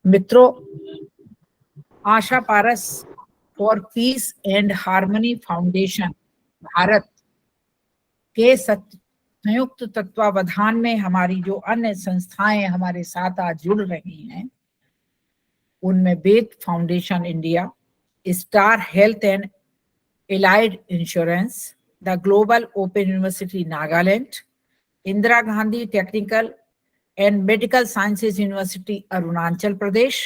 मित्रों, Asha Paras for peace and harmony foundation Bharat के संयुक्त तत्वावधान में हमारी जो अन्य संस्थाएं हमारे साथ आज जुड़ रही हैं, उनमें Ved foundation India, star health and allied insurance, the global open university Nagaland, Indira Gandhi technical and medical sciences university Arunachal Pradesh,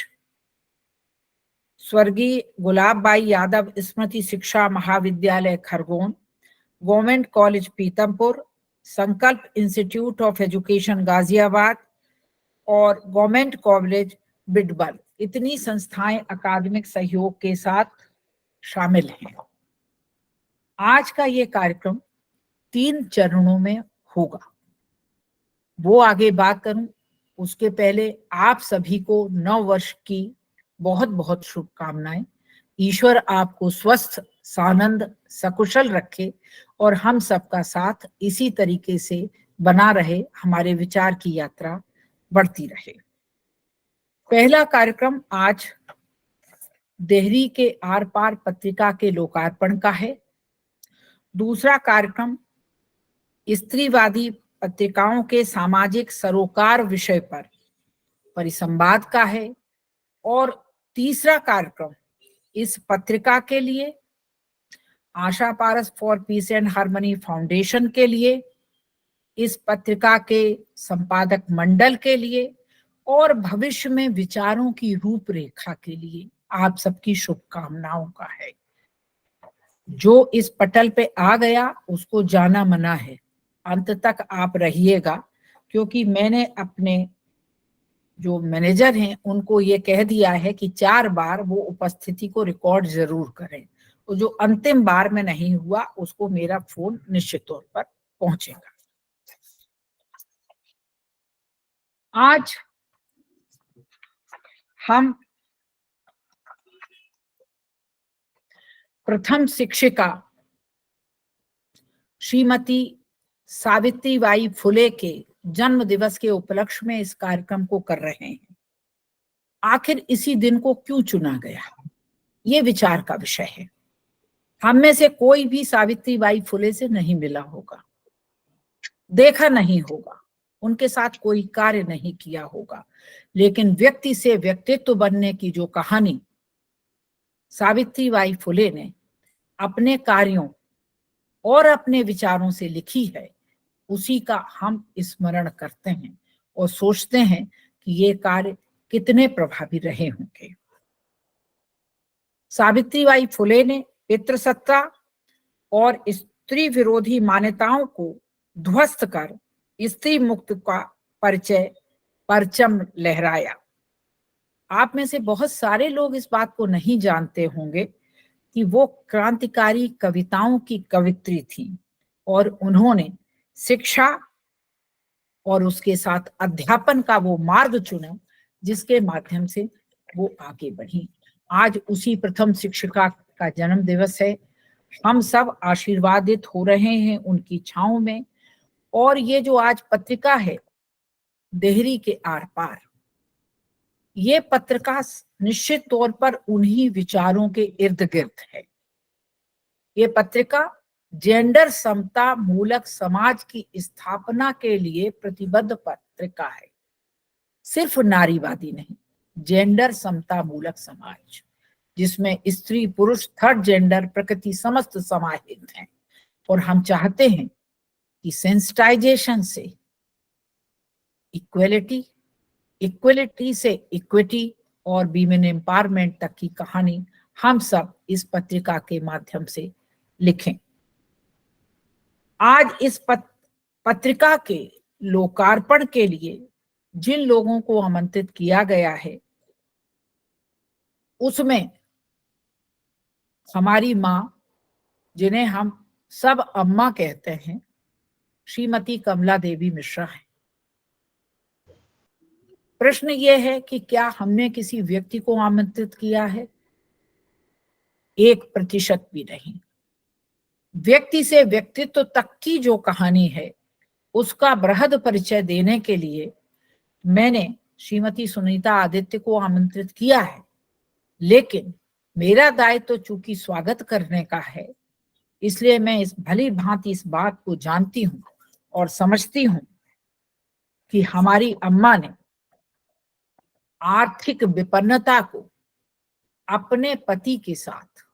स्वर्गीय गुलाब बाई यादव स्मृति शिक्षा महाविद्यालय खरगोन, गवर्नमेंट कॉलेज पीतमपुर, संकल्प इंस्टीट्यूट ऑफ एजुकेशन गाजियाबाद और गवर्नमेंट कॉलेज बिडबल, इतनी संस्थाएं अकादमिक सहयोग के साथ शामिल हैं। आज का ये कार्यक्रम 3 चरणों में होगा। वो आगे बात करूं उसके पहले आप सभी को नव वर्ष की बहुत बहुत शुभकामनाएं। ईश्वर आपको स्वस्थ, सानंद, सकुशल रखे और हम सबका साथ इसी तरीके से बना रहे, हमारे विचार की यात्रा बढ़ती रहे। पहला कार्यक्रम आज देहरी के आर पार पत्रिका के लोकार्पण का है। दूसरा कार्यक्रम स्त्रीवादी पत्रिकाओं के सामाजिक सरोकार विषय पर परिसंवाद का है। और तीसरा कार्यक्रम इस पत्रिका के लिए, Asha Paras for peace and harmony foundation के लिए, इस पत्रिका के संपादक मंडल के लिए और भविष्य में विचारों की रूपरेखा के लिए आप सबकी शुभकामनाओं का है। जो इस पटल पे आ गया उसको जाना मना है, अंत तक आप रहिएगा, क्योंकि मैंने अपने जो मैनेजर हैं उनको ये कह दिया है कि 4 बार वो उपस्थिति को रिकॉर्ड जरूर करें, और जो अंतिम बार में नहीं हुआ उसको मेरा फोन निश्चित तौर पर पहुंचेगा। आज हम प्रथम शिक्षिका श्रीमती सावित्रीबाई फुले के जन्म दिवस के उपलक्ष्य में इस कार्यक्रम को कर रहे हैं। आखिर इसी दिन को क्यों चुना गया, ये विचार का विषय है। हम में से कोई भी सावित्रीबाई फुले से नहीं मिला होगा, देखा नहीं होगा, उनके साथ कोई कार्य नहीं किया होगा, लेकिन व्यक्ति से व्यक्तित्व बनने की जो कहानी सावित्रीबाई फुले ने अपने कार्यों और अपने विचारों से लिखी है, उसी का हम स्मरण करते हैं और सोचते हैं कि ये कार्य कितने प्रभावी रहे होंगे। सावित्रीबाई फुले ने पितृसत्ता और स्त्री विरोधी मान्यताओं को ध्वस्त कर स्त्री मुक्त का परचम लहराया। आप में से बहुत सारे लोग इस बात को नहीं जानते होंगे कि वो क्रांतिकारी कविताओं की कवित्री थी और उन्होंने शिक्षा और उसके साथ अध्यापन का वो मार्ग चुना जिसके माध्यम से वो आगे बढ़ी। आज उसी प्रथम शिक्षिका का जन्म दिवस है। हम सब आशीर्वादित हो रहे हैं उनकी छांव में। और ये जो आज पत्रिका है देहरी के आर पार, ये पत्रिका निश्चित तौर पर उन्हीं विचारों के इर्द गिर्द है। ये पत्रिका जेंडर समता मूलक समाज की स्थापना के लिए प्रतिबद्ध पत्रिका है। सिर्फ नारीवादी नहीं, जेंडर समता मूलक समाज, जिसमें स्त्री पुरुष थर्ड जेंडर प्रकृति समस्त समाहित हैं। और हम चाहते हैं कि सेंसिटाइजेशन से इक्वलिटी, इक्वलिटी से इक्विटी और वीमेन एम्पावरमेंट तक की कहानी हम सब इस पत्रिका के माध्यम से लिखें। आज इस पत्रिका के लोकार्पण के लिए जिन लोगों को आमंत्रित किया गया है, उसमें हमारी मां, जिन्हें हम सब अम्मा कहते हैं, श्रीमती कमला देवी मिश्रा है। प्रश्न ये है कि क्या हमने किसी व्यक्ति को आमंत्रित किया है? 1% भी नहीं। व्यक्ति से व्यक्तित्व तक की जो कहानी है उसका बृहद परिचय देने के लिए मैंने श्रीमती सुनीता आदित्य को आमंत्रित किया है, लेकिन मेरा दायित्व तो चूंकि स्वागत करने का है, इसलिए मैं इस भली भांति इस बात को जानती हूं और समझती हूं कि हमारी अम्मा ने आर्थिक विपन्नता को अपने पति के साथ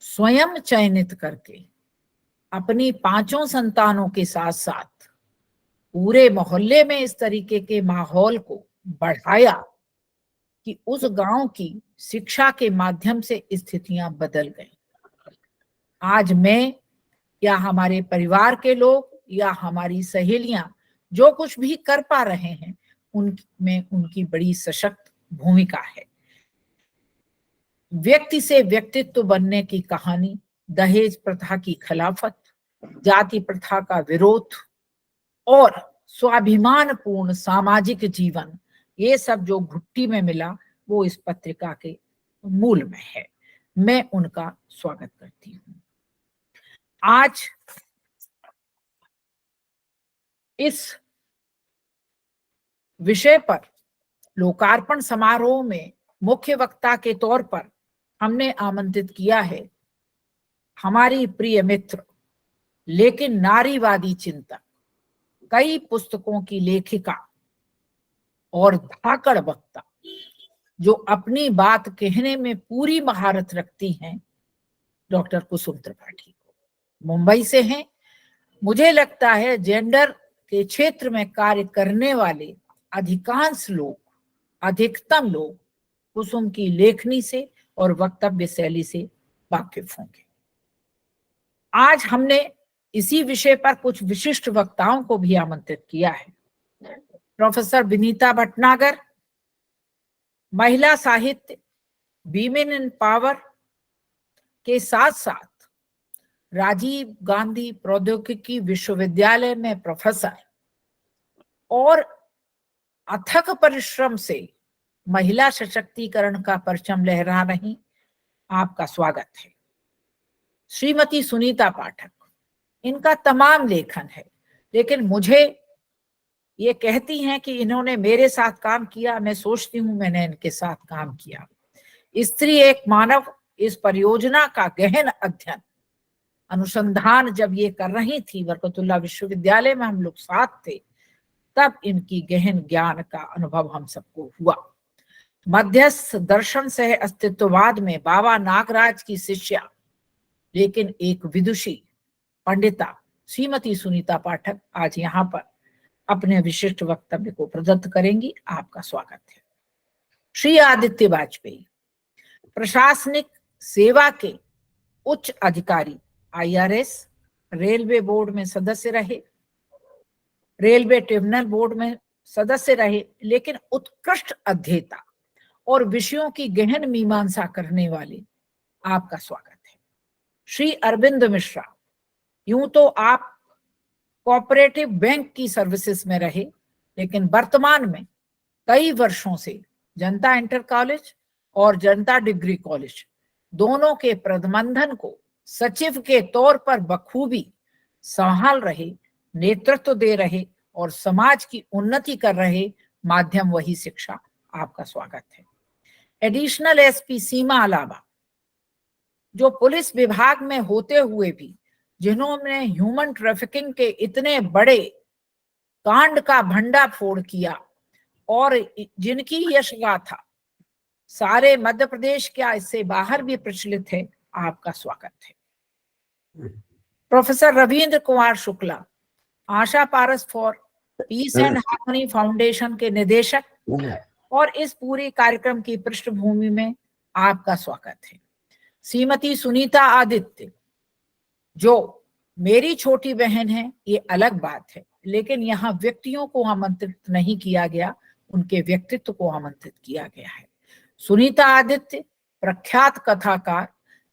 स्वयं चयनित करके अपनी 5 संतानों के साथ साथ पूरे मोहल्ले में इस तरीके के माहौल को बढ़ाया कि उस गांव की शिक्षा के माध्यम से स्थितियां बदल गई। आज मैं या हमारे परिवार के लोग या हमारी सहेलियां जो कुछ भी कर पा रहे हैं, उनमें उनकी बड़ी सशक्त भूमिका है। व्यक्ति से व्यक्तित्व बनने की कहानी, दहेज प्रथा की खिलाफत, जाति प्रथा का विरोध और स्वाभिमानपूर्ण सामाजिक जीवन, ये सब जो घुट्टी में मिला वो इस पत्रिका के मूल में है। मैं उनका स्वागत करती हूँ। आज इस विषय पर लोकार्पण समारोह में मुख्य वक्ता के तौर पर हमने आमंत्रित किया है हमारी प्रिय मित्र लेकिन नारीवादी चिंतक, कई पुस्तकों की लेखिका और धाकड़ वक्ता जो अपनी बात कहने में पूरी महारत रखती हैं, डॉक्टर कुसुम त्रिपाठी को। मुंबई से हैं। मुझे लगता है जेंडर के क्षेत्र में कार्य करने वाले अधिकांश लोग, अधिकतम लोग कुसुम की लेखनी से और वक्तव्य शैली से वाकिफ होंगे। आज हमने इसी विषय पर कुछ विशिष्ट वक्ताओं को भी आमंत्रित किया है। प्रोफेसर विनीता भटनागर, महिला साहित्य, वीमेन इन पावर के साथ साथ राजीव गांधी प्रौद्योगिकी विश्वविद्यालय में प्रोफेसर और अथक परिश्रम से महिला सशक्तिकरण का परचम लहरा रही, आपका स्वागत है। श्रीमती सुनीता पाठक, इनका तमाम लेखन है, लेकिन मुझे ये कहती हैं कि इन्होंने मेरे साथ काम किया, मैं सोचती हूँ मैंने इनके साथ काम किया। स्त्री एक मानव, इस परियोजना का गहन अध्ययन अनुसंधान जब ये कर रही थी, बरकतुल्लाह विश्वविद्यालय में हम लोग साथ थे, तब इनकी गहन ज्ञान का अनुभव हम सबको हुआ। मध्यस्थ दर्शन सह अस्तित्ववाद में बाबा नागराज की शिष्या लेकिन एक विदुषी पंडिता श्रीमती सुनीता पाठक आज यहाँ पर अपने विशिष्ट वक्तव्य को प्रदत्त करेंगी। आपका स्वागत है। श्री आदित्य वाजपेयी, प्रशासनिक सेवा के उच्च अधिकारी, IRS, रेलवे बोर्ड में सदस्य रहे, रेलवे ट्रिब्यूनल बोर्ड में सदस्य रहे, लेकिन उत्कृष्ट अध्येता और विषयों की गहन मीमांसा करने वाले, आपका स्वागत है। श्री अरविंद मिश्रा, यूं तो आप कोऑपरेटिव बैंक की सर्विसेज में रहे, लेकिन वर्तमान में कई वर्षों से जनता इंटर कॉलेज और जनता डिग्री कॉलेज दोनों के प्रबंधन को सचिव के तौर पर बखूबी संभाल रहे, नेतृत्व दे रहे और समाज की उन्नति कर रहे माध्यम वही शिक्षा, आपका स्वागत है। एडिशनल SP सीमा अलावा, जो पुलिस विभाग में होते हुए भी जिन्होंने ह्यूमन ट्रैफिकिंग के इतने बड़े कांड का भंडाफोड़ किया और जिनकी यश गाथा सारे मध्य प्रदेश, क्या इससे बाहर भी प्रचलित है, आपका स्वागत है। Professor Ravindra Kumar Shukla, Asha Paras for peace and harmony foundation के निदेशक और इस पूरे कार्यक्रम की पृष्ठभूमि में आपका स्वागत है। श्रीमती सुनीता आदित्य, जो मेरी छोटी बहन है, ये अलग बात है, लेकिन यहाँ व्यक्तियों को आमंत्रित नहीं किया गया, उनके व्यक्तित्व को आमंत्रित किया गया है। सुनीता आदित्य प्रख्यात कथाकार,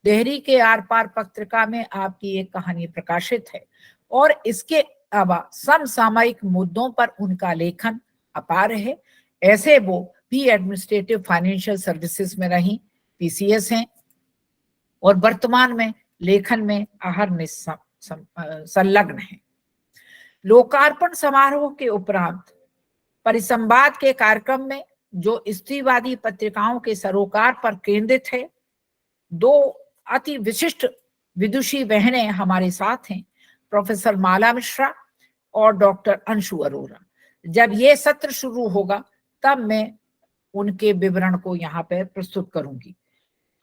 देहरी के आर पार पत्रिका में आपकी एक कहानी प्रकाशित है और इसके अलावा समसामयिक मुद्दों पर उनका लेखन अपार है। ऐसे वो भी एडमिनिस्ट्रेटिव फाइनेंशियल सर्विसेज में रही, PCS हैं और वर्तमान में लेखन में अहरनिश संलग्न है। लोकार्पण समारोह के उपरांत परिसंवाद के कार्यक्रम में जो स्त्रीवादी पत्रिकाओं के सरोकार पर केंद्रित है, दो अति विशिष्ट विदुषी बहनें हमारे साथ हैं, प्रोफेसर माला मिश्रा और डॉक्टर अंशु अरोरा। जब ये सत्र शुरू होगा तब मैं उनके विवरण को यहाँ पे प्रस्तुत करूंगी।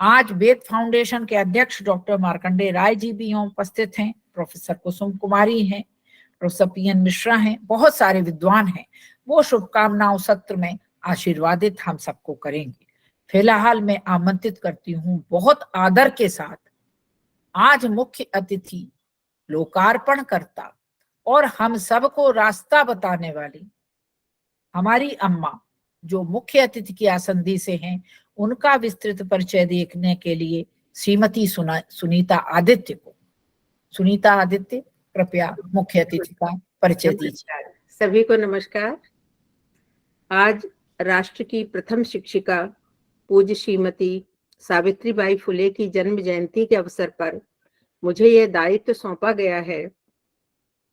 आज वेद फाउंडेशन के अध्यक्ष डॉक्टर मार्कंडेय राय जी भी यहाँ उपस्थित हैं, प्रोफेसर कुसुम कुमारी हैं, प्रोफेसर पीएन मिश्रा हैं, बहुत सारे विद्वान हैं। वो शुभकामनाओं सत्र में आशीर्वादित हम सबको करेंगे। फिलहाल मैं आमंत्रित करती हूँ बहुत आदर के साथ आज मुख्य अतिथि, लोकार्पण करता और हम सबको रास्ता बताने वाली हमारी अम्मा जो मुख्य अतिथि की आसंदी से हैं, उनका विस्तृत परिचय देखने के लिए श्रीमती सुनीता आदित्य को। सुनीता आदित्य, कृपया मुख्य अतिथि का परिचय दीजिए। सभी को नमस्कार। आज राष्ट्र की प्रथम शिक्षिका पूज्य श्रीमती सावित्रीबाई फुले की जन्म जयंती के अवसर पर मुझे यह दायित्व सौंपा गया है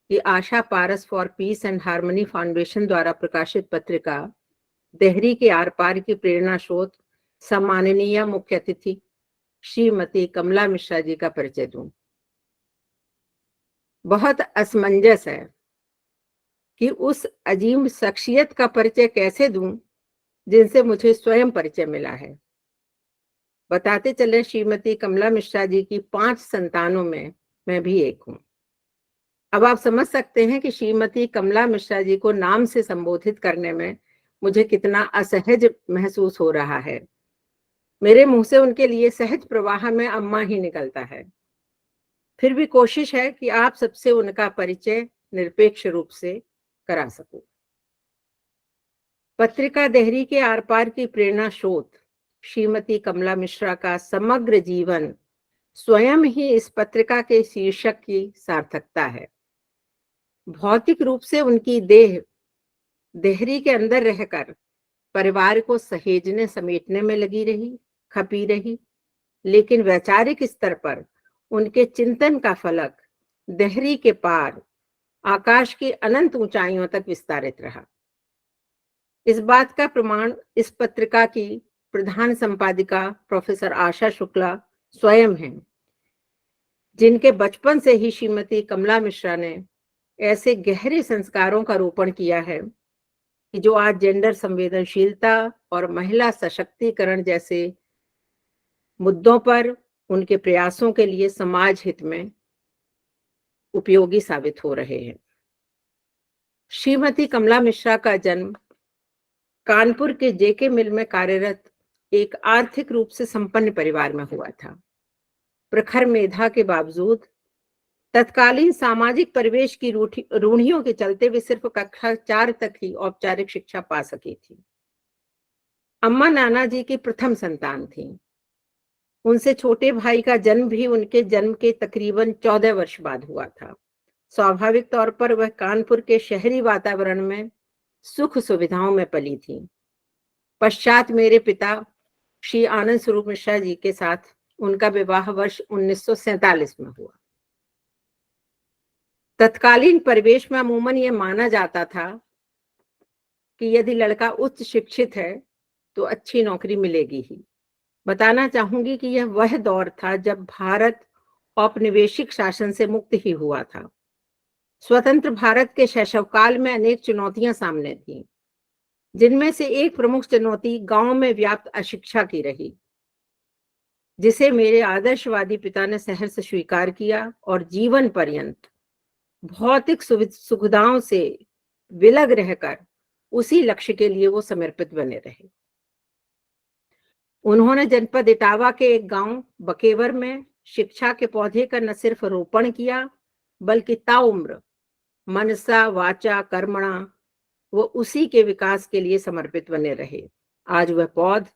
कि Asha Paras for peace and harmony foundation द्वारा प्रकाशित पत्रिका देहरी के आर पार की प्रेरणा स्रोत सम्माननीय मुख्य अतिथि श्रीमती कमला मिश्रा जी का परिचय दूं। बहुत असमंजस है कि उस अजीम शख्सियत का परिचय कैसे दूं जिनसे मुझे स्वयं परिचय मिला है। बताते चले, श्रीमती कमला मिश्रा जी की 5 संतानों में मैं भी एक हूं। अब आप समझ सकते हैं कि श्रीमती कमला मिश्रा जी को नाम से संबोधित करने में मुझे कितना असहज महसूस हो रहा है। मेरे मुंह से उनके लिए सहज प्रवाह में अम्मा ही निकलता है। फिर भी कोशिश है कि आप सबसे उनका परिचय निरपेक्ष रूप से करा सकूं। पत्रिका देहरी के आर पार की प्रेरणा स्रोत श्रीमती कमला मिश्रा का समग्र जीवन स्वयं ही इस पत्रिका के शीर्षक की सार्थकता है। भौतिक रूप से उनकी देह देहरी के अंदर रहकर परिवार को सहेजने समेटने में लगी रही, खपी रही, लेकिन वैचारिक स्तर पर उनके चिंतन का फलक देहरी के पार आकाश की अनंत ऊंचाइयों तक विस्तारित रहा। इस बात का प्रमाण इस पत्रिका की प्रधान संपादिका प्रोफेसर आशा शुक्ला स्वयं हैं, जिनके बचपन से ही श्रीमती कमला मिश्रा ने ऐसे गहरे संस्कारों का रोपण किया है कि जो आज जेंडर संवेदनशीलता और महिला सशक्तिकरण जैसे मुद्दों पर उनके प्रयासों के लिए समाज हित में उपयोगी साबित हो रहे हैं। श्रीमती कमला मिश्रा का जन्म कानपुर के जेके मिल में कार्यरत एक आर्थिक रूप से संपन्न परिवार में हुआ था। प्रखर मेधा के बावजूद तत्कालीन सामाजिक परिवेश की रूढ़ियों के चलते वे सिर्फ कक्षा 4 तक ही औपचारिक शिक्षा पा सकी थी। अम्मा नाना जी की प्रथम संतान थी। उनसे छोटे भाई का जन्म भी उनके जन्म के तकरीबन 14 वर्ष बाद हुआ था। स्वाभाविक तौर पर वह कानपुर के शहरी वातावरण में सुख सुविधाओं में पली थी। पश्चात मेरे पिता श्री आनंद स्वरूप मिश्रा जी के साथ उनका विवाह वर्ष 1947 में हुआ। तत्कालीन परिवेश में अमूमन यह माना जाता था कि यदि लड़का उच्च शिक्षित है तो अच्छी नौकरी मिलेगी ही। बताना चाहूंगी कि यह वह दौर था जब भारत औपनिवेशिक शासन से मुक्त ही हुआ था। स्वतंत्र भारत के शैशवकाल में अनेक चुनौतियां सामने थीं, जिनमें से एक प्रमुख चुनौती गांव में व्याप्त अशिक्षा की रही, जिसे मेरे आदर्शवादी पिता ने सहर्ष स्वीकार किया और जीवन पर्यंत भौतिक सुविधाओं से विलग रहकर उसी लक्ष्य के लिए वो समर्पित बने रहे। उन्होंने जनपद इटावा के एक गांव बकेवर में शिक्षा के पौधे का न सिर्फ रोपण किया, बल्कि ताउम्र मनसा वाचा कर्मणा वो उसी के विकास के लिए समर्पित बने रहे। आज वह पौध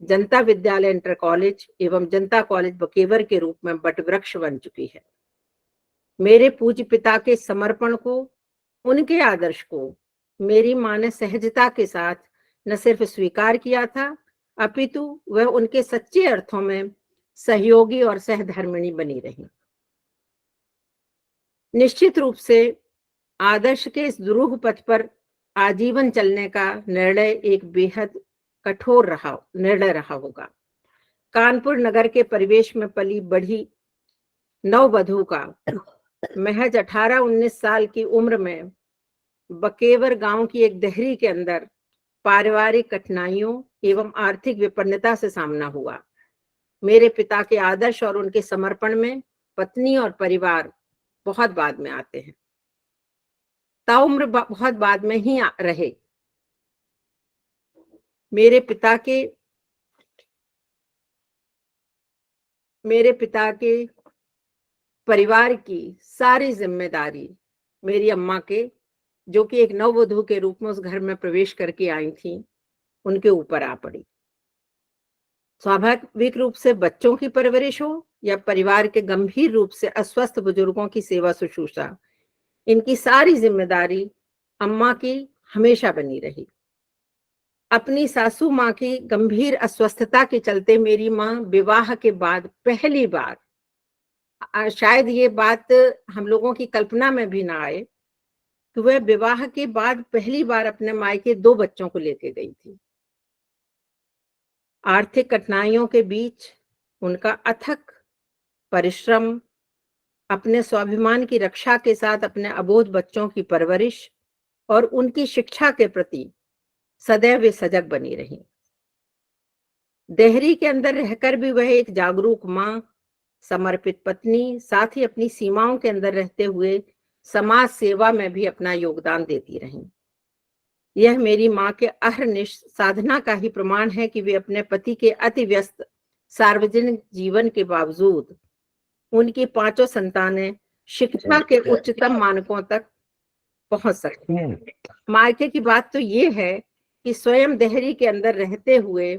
जनता विद्यालय इंटर कॉलेज एवं जनता कॉलेज बकेवर के रूप में बटवृक्ष बन चुकी है। मेरे पूज्य पिता के समर्पण को, उनके आदर्श को मेरी मां ने सहजता के साथ न सिर्फ स्वीकार किया था, अपितु वह उनके सच्चे अर्थों में सहयोगी और सहधर्मिणी बनी रही। निश्चित रूप से आदर्श के इस दुरूह पथ पर आजीवन चलने का निर्णय एक बेहद कठोर निर्णय रहा होगा। कानपुर नगर के परिवेश में पली बढ़ी नववधू का महज 18-19 साल की उम्र में बकेवर गांव की एक देहरी के अंदर पारिवारिक कठिनाइयों एवं आर्थिक विपन्नता से सामना हुआ। मेरे पिता के आदर्श और उनके समर्पण में पत्नी और परिवार बहुत बाद में आते हैं, ताउम्र बहुत बाद में ही रहे। मेरे पिता के परिवार की सारी जिम्मेदारी मेरी अम्मा के, जो कि एक नववधू के रूप में उस घर में प्रवेश करके आई थी, उनके ऊपर आ पड़ी। स्वाभाविक रूप से बच्चों की परवरिश हो या परिवार के गंभीर रूप से अस्वस्थ बुजुर्गों की सेवा शुश्रूषा, इनकी सारी जिम्मेदारी अम्मा की हमेशा बनी रही। अपनी सासू माँ की गंभीर अस्वस्थता के चलते मेरी माँ विवाह के बाद पहली बार, शायद ये बात हम लोगों की कल्पना में भी ना आए कि वह विवाह के बाद पहली बार अपने मायके 2 बच्चों को लेके गई थी। आर्थिक कठिनाइयों के बीच उनका अथक परिश्रम, अपने स्वाभिमान की रक्षा के साथ अपने अबोध बच्चों की परवरिश और उनकी शिक्षा के प्रति सदैव वे सजग बनी रही। देहरी के अंदर रहकर भी वह एक जागरूक मां, समर्पित पत्नी, साथ ही अपनी सीमाओं के अंदर रहते हुए समाज सेवा में भी अपना योगदान देती रही। यह मेरी मां के अहर्निश साधना का ही प्रमाण है कि वे अपने पति के अति व्यस्त सार्वजनिक जीवन के बावजूद उनकी 5 संतानें शिक्षा के उच्चतम मानकों तक पहुंच सकती हैं। मायके की बात तो ये है कि स्वयं देहरी के अंदर रहते हुए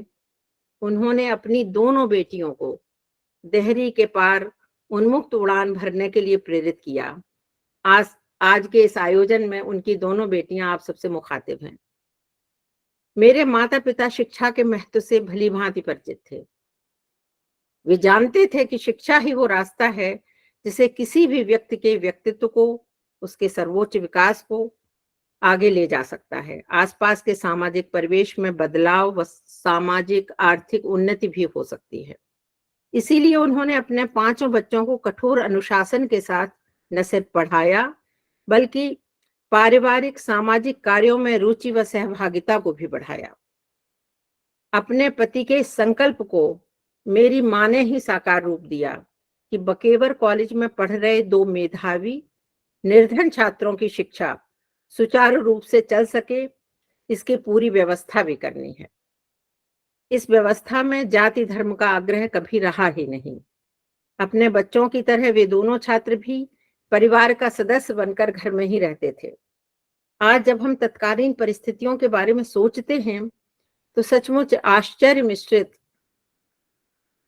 उन्होंने अपनी दोनों बेटियों को देहरी के पार उन्मुक्त उड़ान भरने के लिए प्रेरित किया। आज के इस आयोजन में उनकी दोनों बेटियां आप सबसे मुखातिब हैं। मेरे माता पिता शिक्षा के महत्व से भली भांति परिचित थे। वे जानते थे कि शिक्षा ही वो रास्ता है जिसे किसी भी व्यक्ति के व्यक्तित्व को, उसके सर्वोच्च विकास को आगे ले जा सकता है। आसपास के सामाजिक परिवेश में बदलाव व सामाजिक आर्थिक उन्नति भी हो सकती है। इसीलिए उन्होंने अपने 5 बच्चों को कठोर अनुशासन के साथ न सिर्फ पढ़ाया, बल्कि पारिवारिक सामाजिक कार्यों में रुचि व सहभागिता को भी बढ़ाया। अपने पति के संकल्प को मेरी मां ने ही साकार रूप दिया कि बकेवर कॉलेज में पढ़ रहे 2 मेधावी निर्धन छात्रों की शिक्षा सुचारू रूप से चल सके, इसकी पूरी व्यवस्था भी करनी है। इस व्यवस्था में जाति धर्म का आग्रह कभी रहा ही नहीं। अपने बच्चों की तरह वे दोनों छात्र भी परिवार का सदस्य बनकर घर में ही रहते थे। आज जब हम तत्कालीन परिस्थितियों के बारे में सोचते हैं तो सचमुच आश्चर्य मिश्रित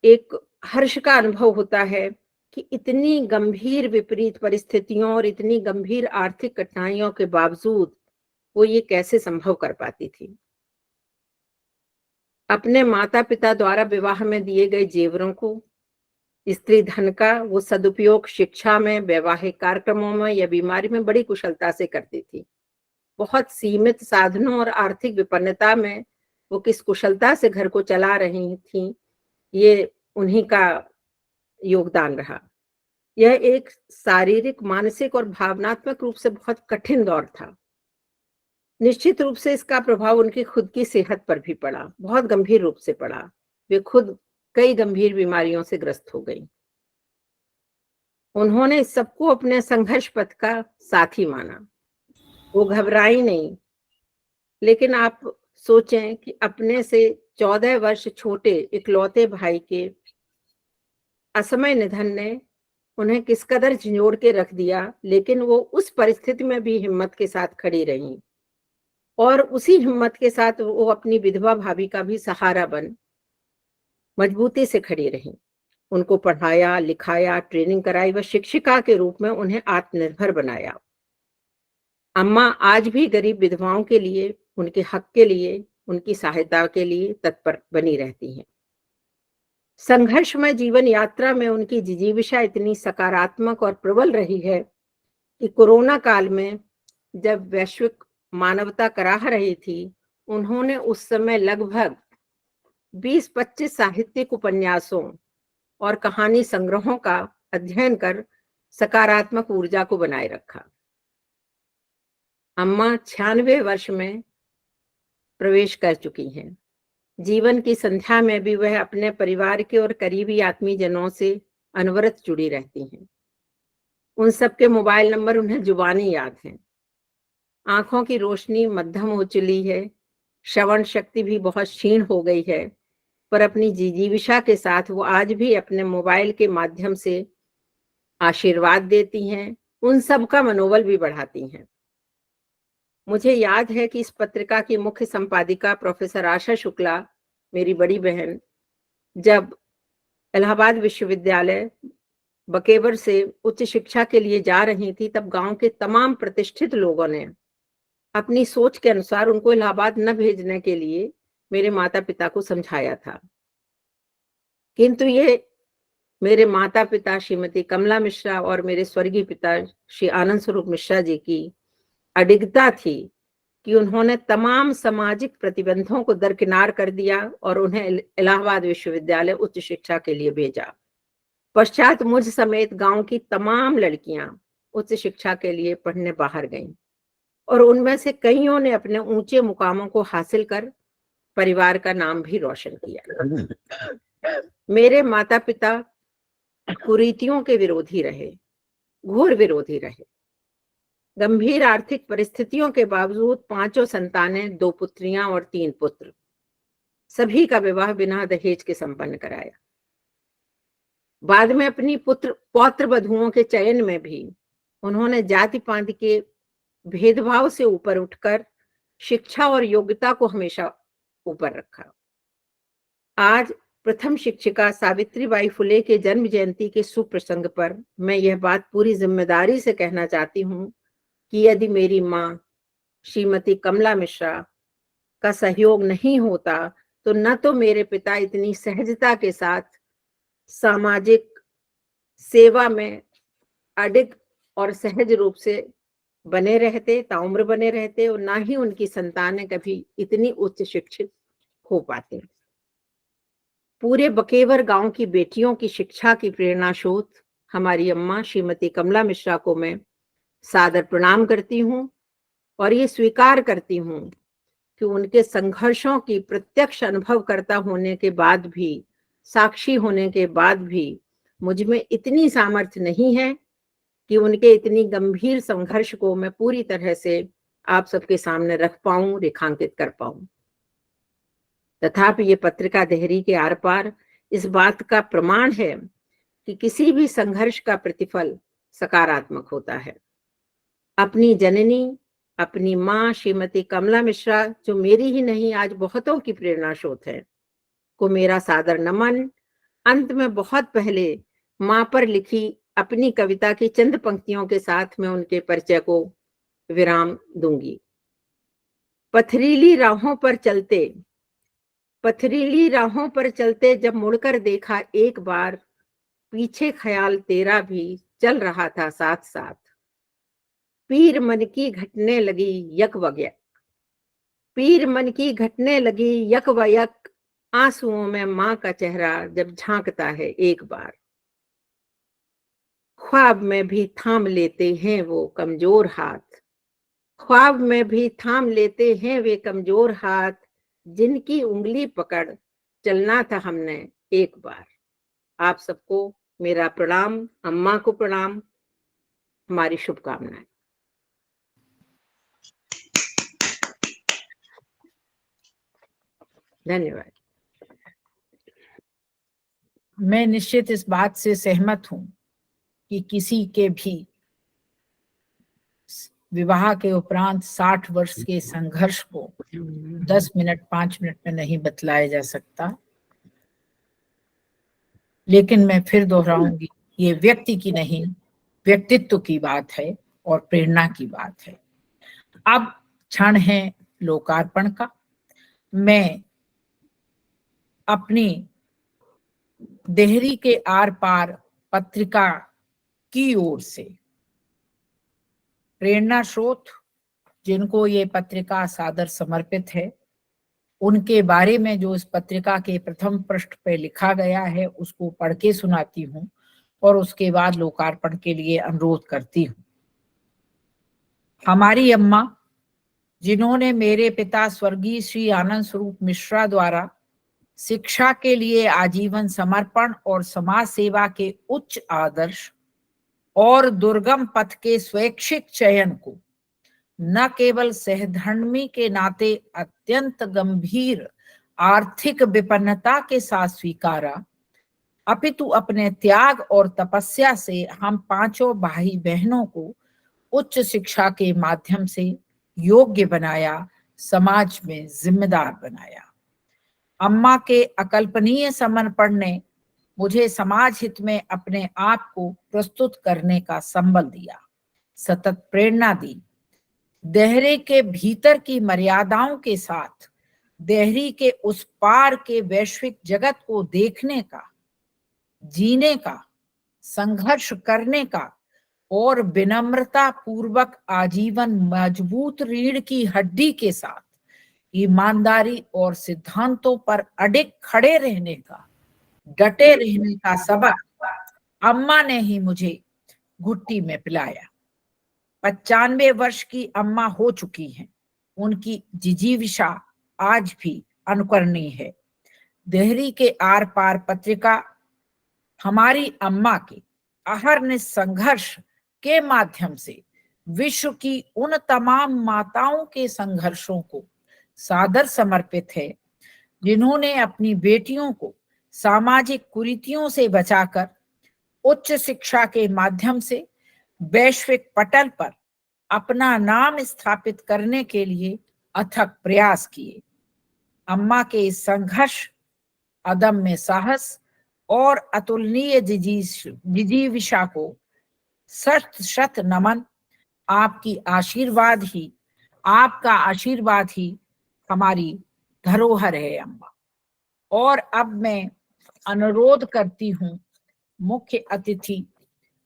एक हर्ष का अनुभव होता है कि इतनी गंभीर विपरीत परिस्थितियों और इतनी गंभीर आर्थिक कठिनाइयों के बावजूद वो ये कैसे संभव कर पाती थी। अपने माता पिता द्वारा विवाह में दिए गए जेवरों को, स्त्री धन का वो सदुपयोग शिक्षा में, वैवाहिक कार्यक्रमों में या बीमारी में बड़ी कुशलता से करती थी। बहुत सीमित साधनों और आर्थिक विपन्नता में वो किस कुशलता से घर को चला रही थी, ये उन्हीं का योगदान रहा। यह एक शारीरिक, मानसिक और भावनात्मक रूप से बहुत कठिन दौर था। निश्चित रूप से इसका प्रभाव उनकी खुद की सेहत पर भी पड़ा, बहुत गंभीर रूप से पड़ा। वे खुद कई गंभीर बीमारियों से ग्रस्त हो गई। उन्होंने सबको अपने संघर्ष पथ का साथी माना। वो घबराई नहीं। लेकिन आप सोचें कि अपने से 14 वर्ष छोटे इकलौते भाई के असमय निधन ने उन्हें किस कदर झंझोड़ के रख दिया, लेकिन वो उस परिस्थिति में भी हिम्मत के साथ खड़ी रहीं और उसी हिम्मत के साथ वो अपनी विधवा भाभी का भी सहारा बन मजबूती से खड़ी रहीं। उनको पढ़ाया, लिखाया, ट्रेनिंग कराई व शिक्षिका के रूप में उन्हें आत्मनिर्भर बनाया। अम्मा आज भी गरीब विधवाओं के लिए, उनके हक के लिए, उनकी सहायता के लिए तत्पर बनी रहती हैं। संघर्षमय जीवन यात्रा में उनकी जिजीविषा इतनी सकारात्मक और प्रबल रही है कि कोरोना काल में जब वैश्विक मानवता कराह रही थी, उन्होंने उस समय लगभग 20-25 साहित्यिक उपन्यासों और कहानी संग्रहों का अध्ययन कर सकारात्मक ऊर्जा को बनाए रखा। अम्मा 96 वर्ष में प्रवेश कर चुकी हैं। जीवन की संध्या में भी वह अपने परिवार के और करीबी आत्मीयजनों से अनवरत जुड़ी रहती हैं। उन सबके मोबाइल नंबर उन्हें जुबानी याद हैं। आंखों की रोशनी मध्यम हो चली है, श्रवण शक्ति भी बहुत क्षीण हो गई है, पर अपनी जिजीविषा के साथ वो आज भी अपने मोबाइल के माध्यम से आशीर्वाद देती हैं, उन सब का मनोबल भी बढ़ाती हैं। मुझे याद है कि इस पत्रिका की मुख्य संपादिका प्रोफेसर आशा शुक्ला, मेरी बड़ी बहन, जब इलाहाबाद विश्वविद्यालय बकेवर से उच्च शिक्षा के लिए जा रही थी, तब गांव के तमाम प्रतिष्ठित लोगों ने अपनी सोच के अनुसार उनको इलाहाबाद न भेजने के लिए मेरे माता पिता को समझाया था। किंतु ये मेरे माता पिता श्रीमती कमला मिश्रा और मेरे स्वर्गीय पिता श्री आनंद स्वरूप मिश्रा जी की अडिगता थी कि उन्होंने तमाम सामाजिक प्रतिबंधों को दरकिनार कर दिया और उन्हें इलाहाबाद विश्वविद्यालय उच्च शिक्षा के लिए भेजा। पश्चात मुझ समेत गांव की तमाम लड़कियां उच्च शिक्षा के लिए पढ़ने बाहर गईं और उनमें से कईयों ने अपने ऊंचे मुकामों को हासिल कर परिवार का नाम भी रोशन किया। मेरे माता पिता कुरीतियों के विरोधी रहे, घोर विरोधी रहे। गंभीर आर्थिक परिस्थितियों के बावजूद 5 संतानें, 2 पुत्रियां और 3 पुत्र, सभी का विवाह बिना दहेज के संपन्न कराया। बाद में अपनी पौत्र वधुओं के चयन में भी उन्होंने जाति पाति के भेदभाव से ऊपर उठकर शिक्षा और योग्यता को हमेशा ऊपर रखा। आज प्रथम शिक्षिका सावित्रीबाई फुले के जन्म जयंती के सुप्रसंग पर मैं यह बात पूरी जिम्मेदारी से कहना चाहती हूँ कि यदि मेरी माँ श्रीमती कमला मिश्रा का सहयोग नहीं होता तो न तो मेरे पिता इतनी सहजता के साथ सामाजिक सेवा में अडिग और सहज रूप से बने रहते, ताउम्र बने रहते, और ना ही उनकी संतानें कभी इतनी उच्च शिक्षित हो पाते। पूरे बकेवर गांव की बेटियों की शिक्षा की प्रेरणा स्रोत हमारी अम्मा श्रीमती कमला मिश्रा को मैं सादर प्रणाम करती हूँ और ये स्वीकार करती हूँ कि उनके संघर्षों की प्रत्यक्ष अनुभव करता होने के बाद भी, साक्षी होने के बाद भी मुझ में इतनी सामर्थ्य नहीं है कि उनके इतनी गंभीर संघर्ष को मैं पूरी तरह से आप सबके सामने रख पाऊं, रेखांकित कर पाऊं। तथापि ये पत्रिका देहरी के आर पार इस बात का प्रमाण है कि किसी भी संघर्ष का प्रतिफल सकारात्मक होता है। अपनी जननी, अपनी माँ श्रीमती कमला मिश्रा, जो मेरी ही नहीं आज बहुतों की प्रेरणा स्रोत है, को मेरा सादर नमन। अंत में बहुत पहले माँ पर लिखी अपनी कविता की चंद पंक्तियों के साथ मैं उनके परिचय को विराम दूंगी। पथरीली राहों पर चलते जब मुड़कर देखा एक बार, पीछे ख्याल तेरा भी चल रहा था साथ साथ। पीर मन की घटने लगी यक व यक, आंसुओं में माँ का चेहरा जब झांकता है एक बार। ख्वाब में भी थाम लेते हैं वो कमजोर हाथ, जिनकी उंगली पकड़ चलना था हमने एक बार। आप सबको मेरा प्रणाम, अम्मा को प्रणाम, हमारी शुभकामनाएं। धन्यवाद। मैं निश्चित इस बात से सहमत हूं कि किसी के भी विवाह के उपरांत 60 वर्ष के संघर्ष को 10 मिनट 5 मिनट में नहीं बतलाया जा सकता। लेकिन मैं फिर दोहराऊंगी, ये व्यक्ति की नहीं, व्यक्तित्व की बात है और प्रेरणा की बात है। अब क्षण है लोकार्पण का। मैं अपनी देहरी के आर पार पत्रिका की ओर से प्रेरणा स्रोत जिनको ये पत्रिका सादर समर्पित है, उनके बारे में जो इस पत्रिका के प्रथम पृष्ठ पे लिखा गया है उसको पढ़ के सुनाती हूँ और उसके बाद लोकार्पण के लिए अनुरोध करती हूँ। हमारी अम्मा, जिन्होंने मेरे पिता स्वर्गीय श्री आनंद स्वरूप मिश्रा द्वारा शिक्षा के लिए आजीवन समर्पण और समाज सेवा के उच्च आदर्श और दुर्गम पथ के स्वैच्छिक चयन को न केवल सहधर्मी के नाते अत्यंत गंभीर आर्थिक विपन्नता के साथ स्वीकारा, अपितु अपने त्याग और तपस्या से हम पांचों भाई बहनों को उच्च शिक्षा के माध्यम से योग्य बनाया, समाज में जिम्मेदार बनाया। अम्मा के अकल्पनीय समर्पण ने मुझे समाज हित में अपने आप को प्रस्तुत करने का संबल दिया, सतत प्रेरणा दी। देहरी के भीतर की मर्यादाओं के साथ देहरी के उस पार के वैश्विक जगत को देखने का, जीने का, संघर्ष करने का और विनम्रता पूर्वक आजीवन मजबूत रीढ़ की हड्डी के साथ ईमानदारी और सिद्धांतों पर अडिग खड़े रहने का, डटे रहने का सबक अम्मा ने ही मुझे घुट्टी में पिलाया। 95 वर्ष की अम्मा हो चुकी हैं। उनकी जिजीविषा आज भी अनुकरणीय है। देहरी के आर पार पत्रिका हमारी अम्मा के अहर्निश संघर्ष के माध्यम से विश्व की उन तमाम माताओं के संघर्षों को सादर समर्पित है, जिन्होंने अपनी बेटियों को सामाजिक कुरीतियों से बचाकर उच्च शिक्षा के माध्यम से वैश्विक पटल पर अपना नाम स्थापित करने के लिए अथक प्रयास किए। अम्मा के इस संघर्ष, अदम्य साहस और अतुलनीय जिजीविषा को शत शत नमन। आपका आशीर्वाद ही हमारी धरोहर है अम्मा। और अब मैं अनुरोध करती हूँ मुख्य अतिथि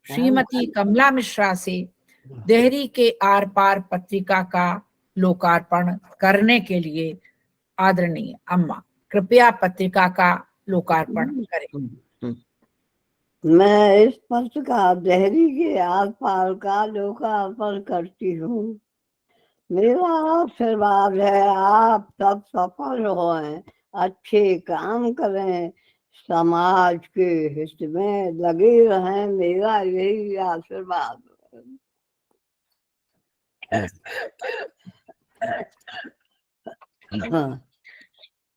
श्रीमती कमला मिश्रा से देहरी के आर पार पत्रिका का लोकार्पण करने के लिए। आदरणीय अम्मा, कृपया पत्रिका का लोकार्पण करें। मैं इस पत्रिका देहरी के आर पार का लोकार्पण करती हूँ। मेरा आशीर्वाद है आप सब सफल हों, अच्छे काम करें, समाज के हित में लगे रहें, मेरा यही आशीर्वाद है।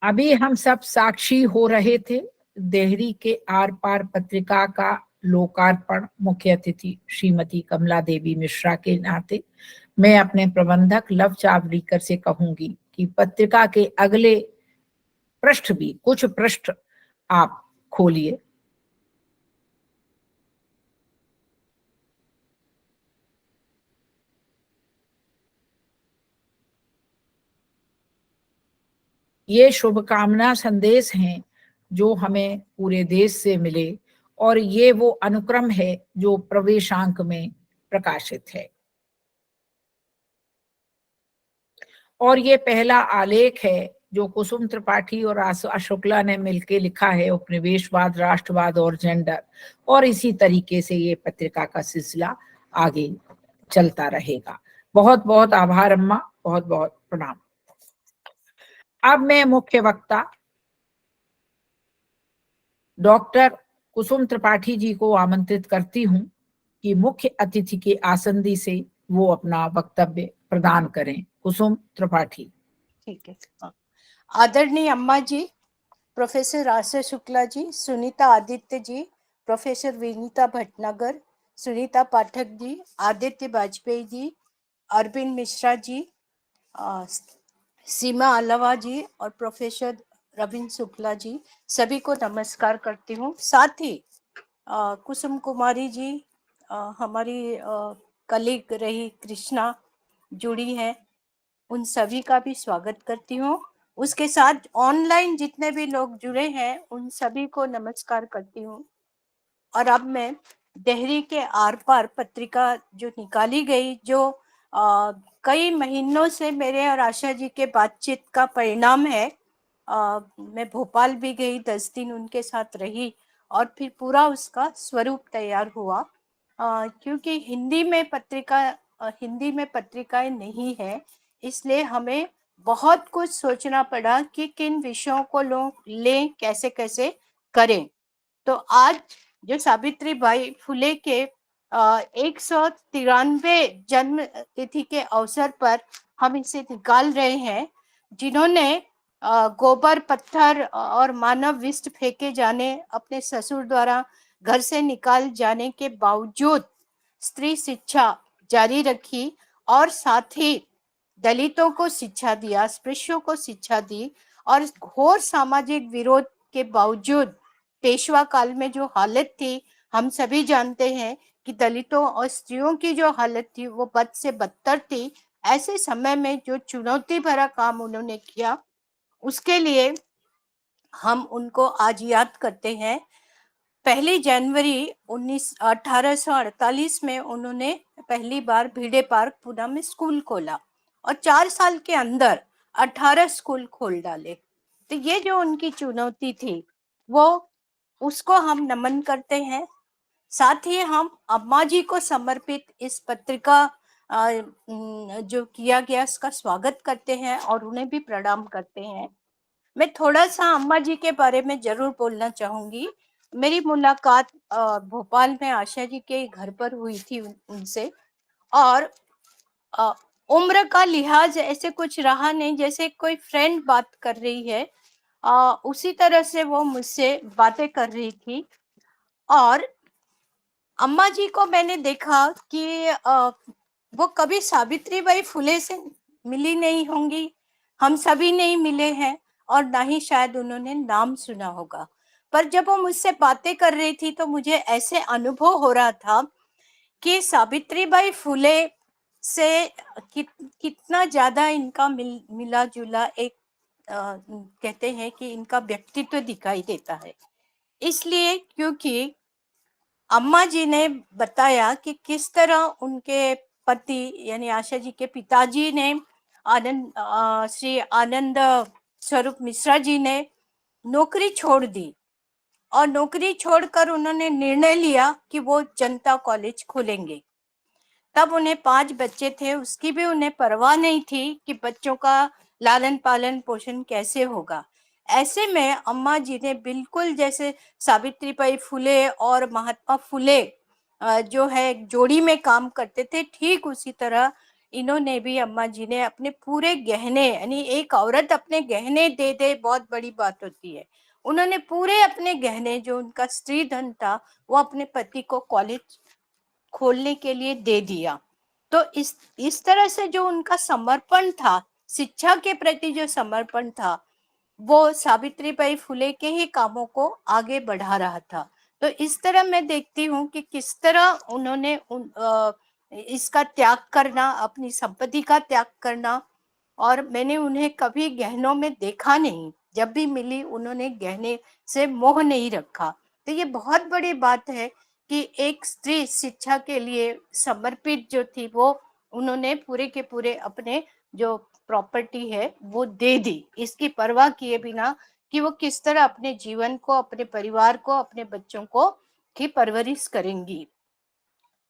अभी हम सब साक्षी हो रहे थे देहरी के आर पार पत्रिका का लोकार्पण मुख्य अतिथि श्रीमती कमला देवी मिश्रा के नाते मैं अपने प्रबंधक लव चावड़ीकर से कहूंगी कि पत्रिका के अगले पृष्ठ भी कुछ पृष्ठ आप खोलिए। ये शुभकामना संदेश हैं जो हमें पूरे देश से मिले और ये वो अनुक्रम है जो प्रवेशांक में प्रकाशित है। और ये पहला आलेख है जो कुसुम त्रिपाठी और आशा शुक्ला ने मिलकर लिखा है, उपनिवेशवाद, राष्ट्रवाद और जेंडर। और इसी तरीके से ये पत्रिका का सिलसिला आगे चलता रहेगा। बहुत बहुत आभार अम्मा, बहुत बहुत प्रणाम। अब मैं मुख्य वक्ता डॉक्टर कुसुम त्रिपाठी जी को आमंत्रित करती हूँ कि मुख्य अतिथि के आसंदी से वो अपना वक्तव्य प्रदान करें। कुसुम त्रिपाठी। ठीक है। आदरणीय अम्मा जी, प्रोफेसर आशा शुक्ला जी, सुनीता आदित्य जी, प्रोफेसर विनीता भटनागर, सुनीता पाठक जी, आदित्य वाजपेयी जी, अरविंद मिश्रा जी, सीमा अलावा जी और प्रोफेसर रविंद्र शुक्ला जी, सभी को नमस्कार करती हूँ। साथ ही कुसुम कुमारी जी, हमारी कलीग रही कृष्णा जुड़ी है, उन सभी का भी स्वागत करती हूँ। उसके साथ ऑनलाइन जितने भी लोग जुड़े हैं उन सभी को नमस्कार करती हूँ। और अब मैं देहरी के आर पार पत्रिका जो निकाली गई, जो कई महीनों से मेरे और आशा जी के बातचीत का परिणाम है। मैं भोपाल भी गई, 10 दिन उनके साथ रही और फिर पूरा उसका स्वरूप तैयार हुआ। क्योंकि हिंदी में पत्रिकाएं नहीं है, इसलिए हमें बहुत कुछ सोचना पड़ा कि किन विषयों को लोग लें, कैसे कैसे करें। तो आज जो सावित्री बाई फुले के 193 जन्म तिथि के अवसर पर हम इसे निकाल रहे हैं, जिन्होंने गोबर, पत्थर और मानव विष्ट फेंके जाने, अपने ससुर द्वारा घर से निकाल जाने के बावजूद स्त्री शिक्षा जारी रखी और साथ ही दलितों को शिक्षा दिया, स्पृश्यों को शिक्षा दी, और घोर सामाजिक विरोध के बावजूद पेशवा काल में जो हालत थी, हम सभी जानते हैं कि दलितों और स्त्रियों की जो हालत थी वो बद से बदतर थी। ऐसे समय में जो चुनौती भरा काम उन्होंने किया, उसके लिए हम उनको आज याद करते हैं। 1 जनवरी 1848 में उन्होंने पहली बार भिड़े पार्क पुणे में स्कूल खोला और 4 साल के अंदर 18 स्कूल खोल डाले। तो ये जो उनकी चुनौती थी, वो उसको हम नमन करते हैं। साथ ही हम अम्मा जी को समर्पित इस पत्रिका जो किया गया, उसका स्वागत करते हैं और उन्हें भी प्रणाम करते हैं। मैं थोड़ा सा अम्मा जी के बारे में जरूर बोलना चाहूंगी। मेरी मुलाकात भोपाल में आशा जी के घर पर हुई थी उनसे, और उम्र का लिहाज ऐसे कुछ रहा नहीं, जैसे कोई फ्रेंड बात कर रही है उसी तरह से वो मुझसे बातें कर रही थी। और अम्मा जी को मैंने देखा कि वो कभी सावित्रीबाई फुले से मिली नहीं होंगी, हम सभी नहीं मिले हैं, और ना ही शायद उन्होंने नाम सुना होगा। पर जब वो मुझसे बातें कर रही थी तो मुझे ऐसे अनुभव हो रहा था कि सावित्रीबाई फुले से कितना ज्यादा इनका मिला जुला एक कहते हैं कि इनका व्यक्तित्व दिखाई देता है। इसलिए क्योंकि अम्मा जी ने बताया कि किस तरह उनके पति यानी आशा जी के पिताजी ने श्री आनंद स्वरूप मिश्रा जी ने नौकरी छोड़ दी, और नौकरी छोड़कर उन्होंने निर्णय लिया कि वो जनता कॉलेज खोलेंगे। तब उन्हें 5 बच्चे थे, उसकी भी उन्हें परवाह नहीं थी कि बच्चों का लालन पालन पोषण कैसे होगा। ऐसे में अम्मा जी ने बिल्कुल जैसे सावित्रीबाई फुले और महात्मा फुले जो है एक जोड़ी में काम करते थे, ठीक उसी तरह इन्होंने भी, अम्मा जी ने अपने पूरे गहने, यानी एक औरत अपने गहने दे दे बहुत बड़ी बात होती है, उन्होंने पूरे अपने गहने जो उनका स्त्री धन था वो अपने पति को कॉलेज खोलने के लिए दे दिया। तो इस तरह से जो उनका समर्पण था, शिक्षा के प्रति जो समर्पण था, वो सावित्रीबाई फुले के ही कामों को आगे बढ़ा रहा था। तो इस तरह मैं देखती हूँ कि किस तरह उन्होंने इसका त्याग करना, अपनी संपत्ति का त्याग करना, और मैंने उन्हें कभी गहनों में देखा नहीं, जब भी मिली उन्होंने गहने से मोह नहीं रखा। तो ये बहुत बड़ी बात है कि एक स्त्री शिक्षा के लिए समर्पित जो थी, वो उन्होंने पूरे के पूरे अपने जो प्रॉपर्टी है वो दे दी, इसकी परवाह किए बिना कि वो किस तरह अपने जीवन को, अपने परिवार को, अपने बच्चों को की परवरिश करेंगी।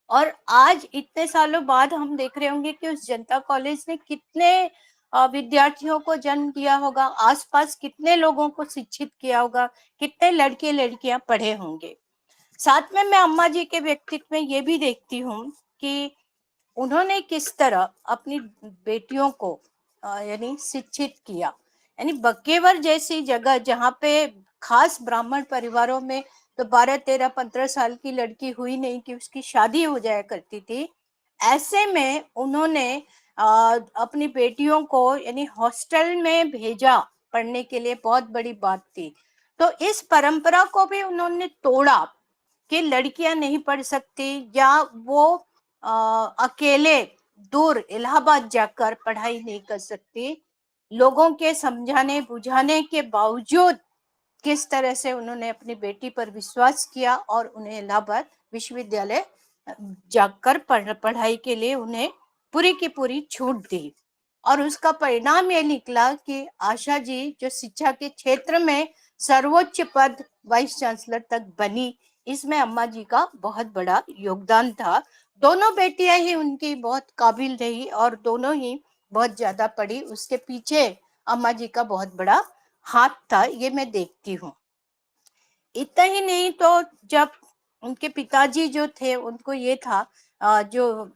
और आज इतने सालों बाद हम देख रहे होंगे कि उस जनता कॉलेज ने कितने विद्यार्थियों को जन्म दिया होगा, आसपास कितने लोगों को शिक्षित किया होगा, कितने लड़के लड़कियां पढ़े होंगे। साथ में मैं अम्मा जी के व्यक्तित्व में ये भी देखती हूँ कि उन्होंने किस तरह अपनी बेटियों को यानी शिक्षित किया। यानी बकेवर जैसी जगह जहाँ पे खास ब्राह्मण परिवारों में तो 12, 13, 15 साल की लड़की हुई नहीं कि उसकी शादी हो जाया करती थी, ऐसे में उन्होंने अपनी बेटियों को यानी हॉस्टल में भेजा पढ़ने के लिए, बहुत बड़ी बात थी। तो इस परंपरा को भी उन्होंने तोड़ा कि लड़कियां नहीं पढ़ सकती, या वो अकेले दूर इलाहाबाद जाकर पढ़ाई नहीं कर सकती। लोगों के समझाने बुझाने के बावजूद किस तरह से उन्होंने अपनी बेटी पर विश्वास किया और उन्हें इलाहाबाद विश्वविद्यालय जाकर पढ़ाई के लिए उन्हें पूरी की पूरी छूट दी। और उसका परिणाम ये निकला कि आशा जी जो शिक्षा के क्षेत्र में सर्वोच्च पद वाइस चांसलर तक बनी, इसमें अम्मा जी का बहुत बड़ा योगदान था। दोनों बेटियां ही उनकी बहुत काबिल रही और दोनों ही बहुत ज्यादा पढ़ी, उसके पीछे अम्मा जी का बहुत बड़ा हाथ था, ये मैं देखती हूँ। इतना ही नहीं तो जब उनके पिताजी जो थे उनको ये था, जो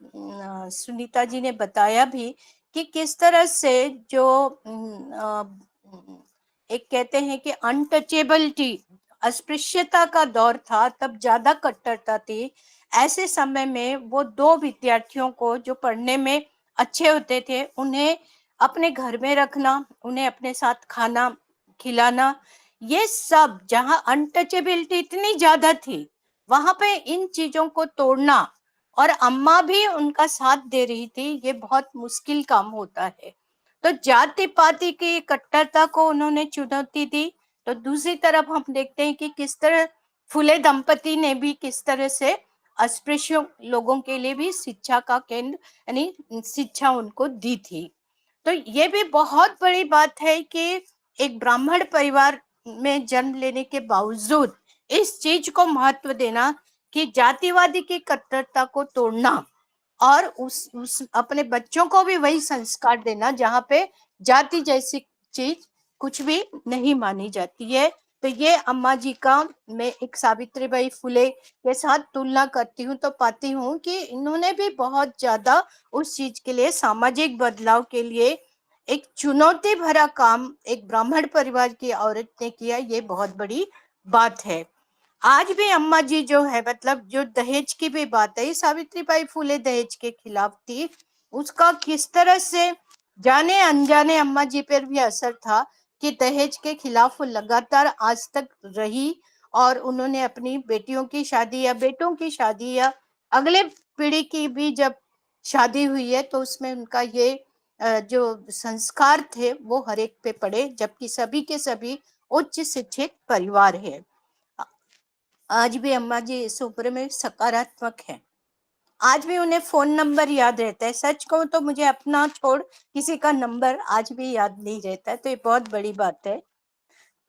सुनीता जी ने बताया भी कि किस तरह से जो एक कहते हैं कि अनटचेबिलिटी, अस्पृश्यता का दौर था, तब ज्यादा कट्टरता थी। ऐसे समय में वो दो विद्यार्थियों को जो पढ़ने में अच्छे होते थे उन्हें अपने घर में रखना, उन्हें अपने साथ खाना खिलाना, ये सब जहां अनटचेबिलिटी इतनी ज्यादा थी वहां पे इन चीजों को तोड़ना, और अम्मा भी उनका साथ दे रही थी, ये बहुत मुश्किल काम होता है। तो जाति पाति की कट्टरता को उन्होंने चुनौती दी। तो दूसरी तरफ हम देखते हैं कि किस तरह फुले दंपति ने भी किस तरह से अस्पृश्य लोगों के लिए भी शिक्षा का केंद्र यानी शिक्षा उनको दी थी। तो ये भी बहुत बड़ी बात है कि एक ब्राह्मण परिवार में जन्म लेने के बावजूद इस चीज को महत्व देना कि जातिवादी की कट्टरता को तोड़ना और उस अपने बच्चों को भी वही संस्कार देना जहाँ पे जाति जैसी चीज कुछ भी नहीं मानी जाती है। तो ये अम्मा जी का मैं एक सावित्रीबाई फुले के साथ तुलना करती हूँ तो पाती हूँ कि इन्होंने भी बहुत ज्यादा उस चीज के लिए, सामाजिक बदलाव के लिए एक चुनौती भरा काम एक ब्राह्मण परिवार की औरत ने किया, ये बहुत बड़ी बात है। आज भी अम्मा जी जो है, मतलब जो दहेज की भी बात है, सावित्रीबाई फुले दहेज के खिलाफ थी, उसका किस तरह से जाने अनजाने अम्मा जी पर भी असर था कि दहेज के खिलाफ वो लगातार आज तक रही। और उन्होंने अपनी बेटियों की शादी या बेटों की शादी या अगले पीढ़ी की भी जब शादी हुई है तो उसमें उनका ये जो संस्कार थे वो हर एक पे पड़े, जबकि सभी के सभी उच्च शिक्षित परिवार है। आज भी अम्मा जी इस उम्र में सकारात्मक है। आज भी उन्हें फोन नंबर याद रहता है। सच कहूं तो मुझे अपना छोड़ किसी का नंबर आज भी याद नहीं रहता है, तो ये बहुत बड़ी बात है।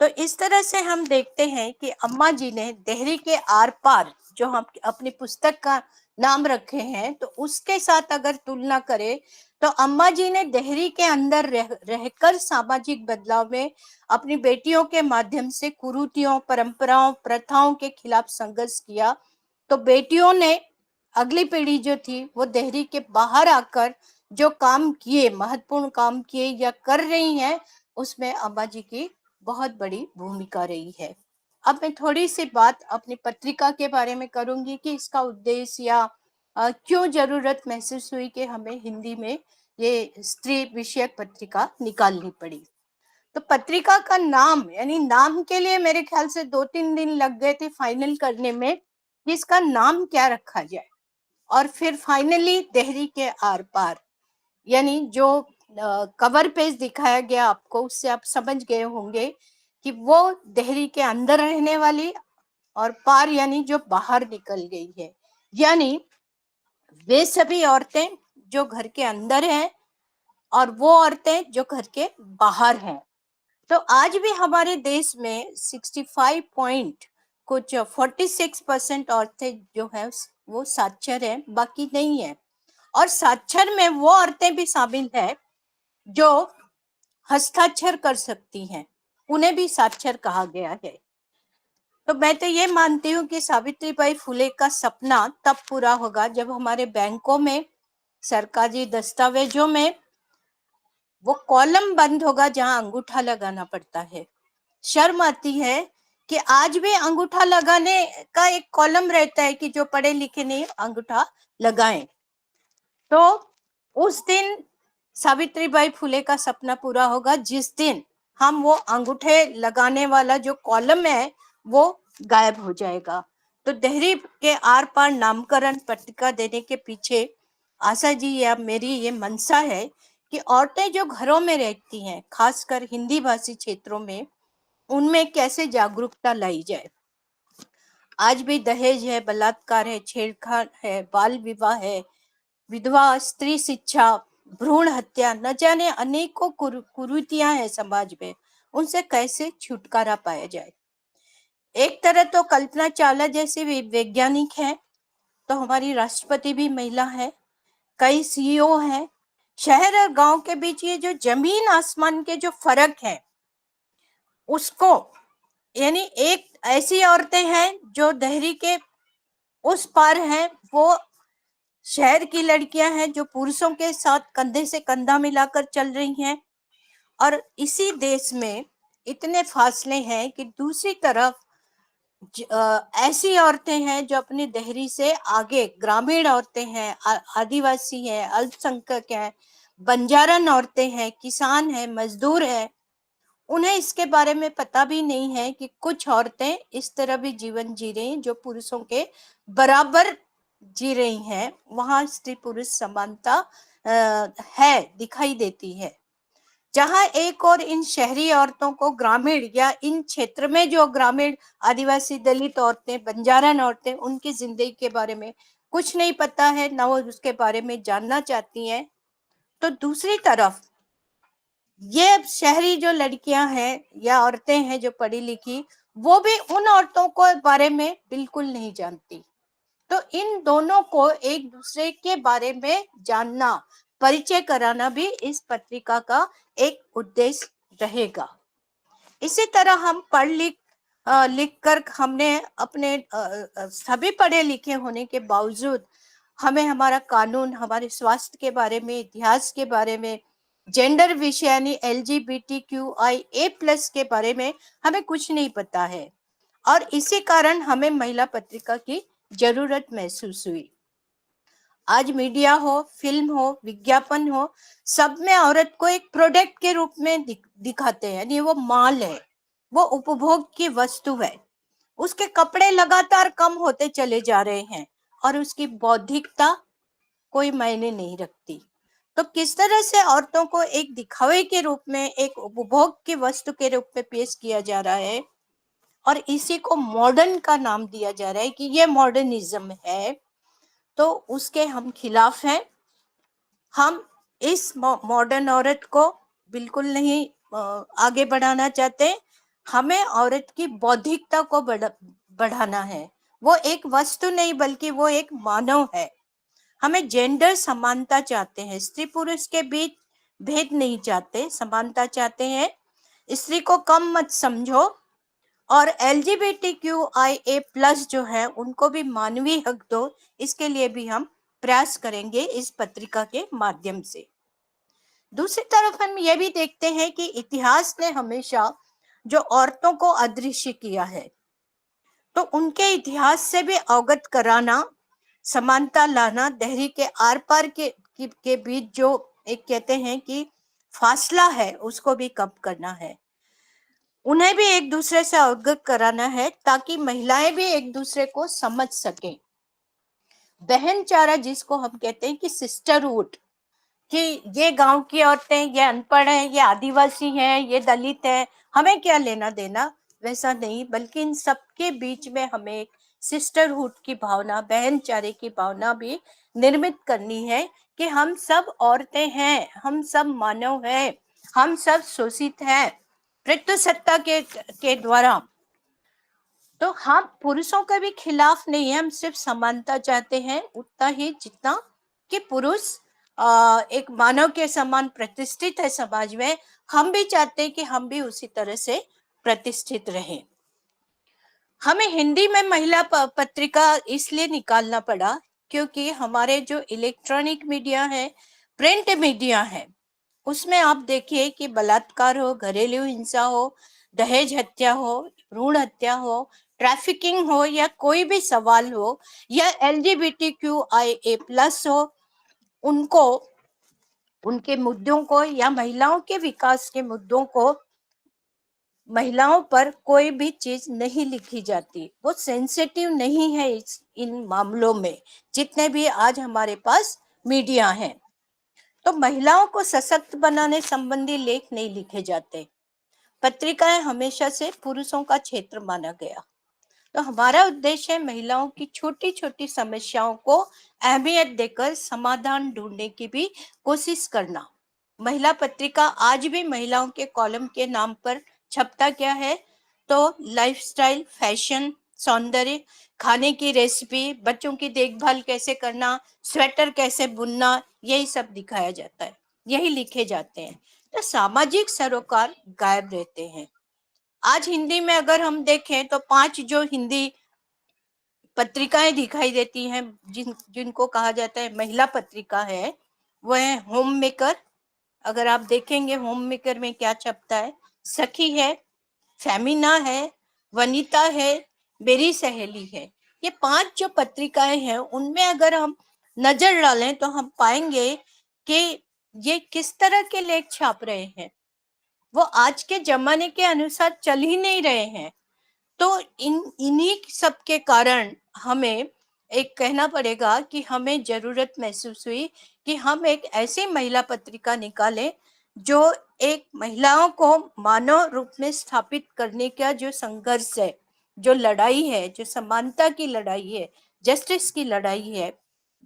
तो इस तरह से हम देखते हैं कि अम्मा जी ने देहरी के आर पार, जो हम अपनी पुस्तक का नाम रखे हैं, तो उसके साथ अगर तुलना करें तो अम्मा जी ने देहरी के अंदर रहकर सामाजिक बदलाव में अपनी बेटियों के माध्यम से कुरीतियों, परंपराओं, प्रथाओं के खिलाफ संघर्ष किया। तो बेटियों ने, अगली पीढ़ी जो थी वो देहरी के बाहर आकर जो काम किए, महत्वपूर्ण काम किए या कर रही हैं, उसमें अम्मा जी की बहुत बड़ी भूमिका रही है। अब मैं थोड़ी सी बात अपनी पत्रिका के बारे में करूंगी कि इसका उद्देश्य या क्यों जरूरत महसूस हुई कि हमें हिंदी में ये स्त्री विषयक पत्रिका निकालनी पड़ी। तो पत्रिका का नाम, यानी नाम के लिए मेरे ख्याल से 2-3 दिन लग गए थे फाइनल करने में कि इसका नाम क्या रखा जाए। और फिर फाइनली देहरी के आर पार, यानी जो कवर पेज दिखाया गया आपको, उससे आप समझ गए होंगे कि वो देहरी के अंदर रहने वाली, और पार यानी जो बाहर निकल गई है, यानी वे सभी औरतें जो घर के अंदर हैं और वो औरतें जो घर के बाहर हैं। तो आज भी हमारे देश में 65 पॉइंट कुछ 46% औरतें जो है वो साक्षर है, बाकी नहीं है। और साक्षर में वो औरतें भी शामिल है जो हस्ताक्षर कर सकती हैं, उन्हें भी साक्षर कहा गया है। तो मैं तो ये मानती हूँ कि सावित्रीबाई फुले का सपना तब पूरा होगा जब हमारे बैंकों में, सरकारी दस्तावेजों में वो कॉलम बंद होगा जहां अंगूठा लगाना पड़ता है। शर्म आती है कि आज भी अंगूठा लगाने का एक कॉलम रहता है कि जो पढ़े लिखे नहीं अंगूठा लगाएं। तो उस दिन सावित्रीबाई फुले का सपना पूरा होगा जिस दिन हम वो अंगूठे लगाने वाला जो कॉलम है वो गायब हो जाएगा। तो देहरी के आर पार नामकरण पत्रिका देने के पीछे आशा जी या मेरी ये मनसा है कि औरतें जो घरों में रहती हैं, खासकर हिंदी भाषी क्षेत्रों में, उनमें कैसे जागरूकता लाई जाए। आज भी दहेज है, बलात्कार है, छेड़छाड़ है, बाल विवाह है, विधवा, स्त्री शिक्षा, भ्रूण हत्या, न जाने अनेकों कुरीतियां हैं समाज में, उनसे कैसे छुटकारा पाया जाए। एक तरह तो कल्पना चावला जैसे वैज्ञानिक हैं, तो हमारी राष्ट्रपति भी महिला है, कई सीईओ हैं। शहर और गांव के बीच ये जो जमीन आसमान के जो फर्क है, उसको यानी एक ऐसी औरतें हैं जो दहरी के उस पार हैं, वो शहर की लड़कियां हैं जो पुरुषों के साथ कंधे से कंधा मिलाकर चल रही हैं। और इसी देश में इतने फासले हैं कि दूसरी तरफ ऐसी औरतें हैं जो अपनी दहरी से आगे, ग्रामीण औरतें हैं, आदिवासी हैं, अल्पसंख्यक हैं, बंजारन औरतें हैं, किसान हैं, मजदूर हैं। उन्हें इसके बारे में पता भी नहीं है कि कुछ औरतें इस तरह भी जीवन जी रही हैं जो पुरुषों के बराबर जी रही हैं। वहां स्त्री पुरुष समानता है, दिखाई देती है। जहां एक और इन शहरी औरतों को ग्रामीण या इन क्षेत्र में जो ग्रामीण आदिवासी दलित औरतें, बंजारन औरतें, उनकी जिंदगी के बारे में कुछ नहीं पता है, ना वो उसके बारे में जानना चाहती हैं। तो दूसरी तरफ ये शहरी जो लड़कियां हैं या औरतें हैं जो पढ़ी लिखी, वो भी उन औरतों को बारे में बिल्कुल नहीं जानती। तो इन दोनों को एक दूसरे के बारे में जानना, परिचय कराना भी इस पत्रिका का एक उद्देश्य रहेगा। इसी तरह हम पढ़ लिख कर हमने अपने सभी पढ़े लिखे होने के बावजूद हमें हमारा कानून, हमारे स्वास्थ्य के बारे में, इतिहास के बारे में, जेंडर विषय यानी LGBTQIA+ के बारे में हमें कुछ नहीं पता है। और इसी कारण हमें महिला पत्रिका की जरूरत महसूस हुई। आज मीडिया हो, फिल्म हो, विज्ञापन हो, सब में औरत को एक प्रोडक्ट के रूप में दिखाते हैं, यानी वो माल है, वो उपभोग की वस्तु है। उसके कपड़े लगातार कम होते चले जा रहे हैं और उसकी बौद्धिकता कोई मायने नहीं रखती। तो किस तरह से औरतों को एक दिखावे के रूप में, एक उपभोग की वस्तु के रूप में पेश किया जा रहा है और इसी को मॉडर्न का नाम दिया जा रहा है कि ये मॉडर्निज्म है, तो उसके हम खिलाफ हैं। हम इस मॉडर्न औरत को बिल्कुल नहीं आगे बढ़ाना चाहते। हमें औरत की बौद्धिकता को बढ़ाना है। वो एक वस्तु नहीं बल्कि वो एक मानव है। हमें जेंडर समानता चाहते हैं, स्त्री पुरुष के बीच भेद नहीं चाहते, समानता चाहते हैं। स्त्री को कम मत समझो और LGBTQIA+ जो है उनको भी मानवीय हक दो। इसके लिए भी हम प्रयास करेंगे इस पत्रिका के माध्यम से। दूसरी तरफ हम ये भी देखते हैं कि इतिहास ने हमेशा जो औरतों को अदृश्य किया है, तो उनके इतिहास से भी अवगत कराना, समानता लाना, दहरी के आर पार के बीच जो एक कहते हैं कि फासला है, उसको भी कम करना है। उन्हें भी एक दूसरे से अवगत कराना है ताकि महिलाएं भी एक दूसरे को समझ सकें। बहनचारा जिसको हम कहते हैं कि सिस्टरहुड, कि ये गांव की औरतें, ये अनपढ़ हैं, ये आदिवासी हैं, ये दलित हैं, हमें क्या लेना देना, वैसा नहीं, बल्कि इन सबके बीच में हमें एक सिस्टरहुड की भावना, बहनचारे की भावना भी निर्मित करनी है कि हम सब औरतें हैं, हम सब मानव हैं, हम सब शोषित हैं पितृसत्ता के द्वारा। तो हम पुरुषों के भी खिलाफ नहीं है, हम सिर्फ समानता चाहते हैं, उतना ही जितना कि पुरुष एक मानव के समान प्रतिष्ठित है समाज में, हम भी चाहते हैं कि हम भी उसी तरह से प्रतिष्ठित रहें। हमें हिंदी में महिला पत्रिका इसलिए निकालना पड़ा क्योंकि हमारे जो इलेक्ट्रॉनिक मीडिया है, प्रिंट मीडिया है, उसमें आप देखिए कि बलात्कार हो, घरेलू हिंसा हो, दहेज हत्या हो, भ्रूण हत्या हो, ट्रैफिकिंग हो या कोई भी सवाल हो या LGBTQIA+ हो, उनको, उनके मुद्दों को या महिलाओं के विकास के मुद्दों को, महिलाओं पर कोई भी चीज नहीं लिखी जाती। वो सेंसिटिव नहीं है इन मामलों में, जितने भी आज हमारे पास मीडिया हैं। तो महिलाओं को सशक्त बनाने संबंधी लेख नहीं लिखे जाते। पत्रिकाएं हमेशा से पुरुषों का क्षेत्र माना गया। तो हमारा उद्देश्य है महिलाओं की छोटी छोटी समस्याओं को अहमियत देकर समाधान ढूंढने की भी कोशिश करना। महिला पत्रिका आज भी महिलाओं के कॉलम के नाम पर छपता क्या है, तो लाइफस्टाइल, फैशन, सौंदर्य, खाने की रेसिपी, बच्चों की देखभाल कैसे करना, स्वेटर कैसे बुनना, यही सब दिखाया जाता है, यही लिखे जाते हैं। तो सामाजिक सरोकार गायब रहते हैं। आज हिंदी में अगर हम देखें तो 5 जो हिंदी पत्रिकाएं दिखाई देती हैं जिनको कहा जाता है महिला पत्रिका है, वह है होम मेकर। अगर आप देखेंगे होम मेकर में क्या छपता है, सखी है, फेमिना है, वनिता है, मेरी सहेली है। ये 5 जो पत्रिकाएं हैं उनमें अगर हम नजर डालें तो हम पाएंगे कि ये किस तरह के लेख छाप रहे हैं, वो आज के जमाने के अनुसार चल ही नहीं रहे हैं। तो इन्हीं सब के कारण हमें एक कहना पड़ेगा कि हमें जरूरत महसूस हुई कि हम एक ऐसी महिला पत्रिका निकालें जो एक महिलाओं को मानव रूप में स्थापित करने का जो संघर्ष है, जो लड़ाई है, जो समानता की लड़ाई है, जस्टिस की लड़ाई है,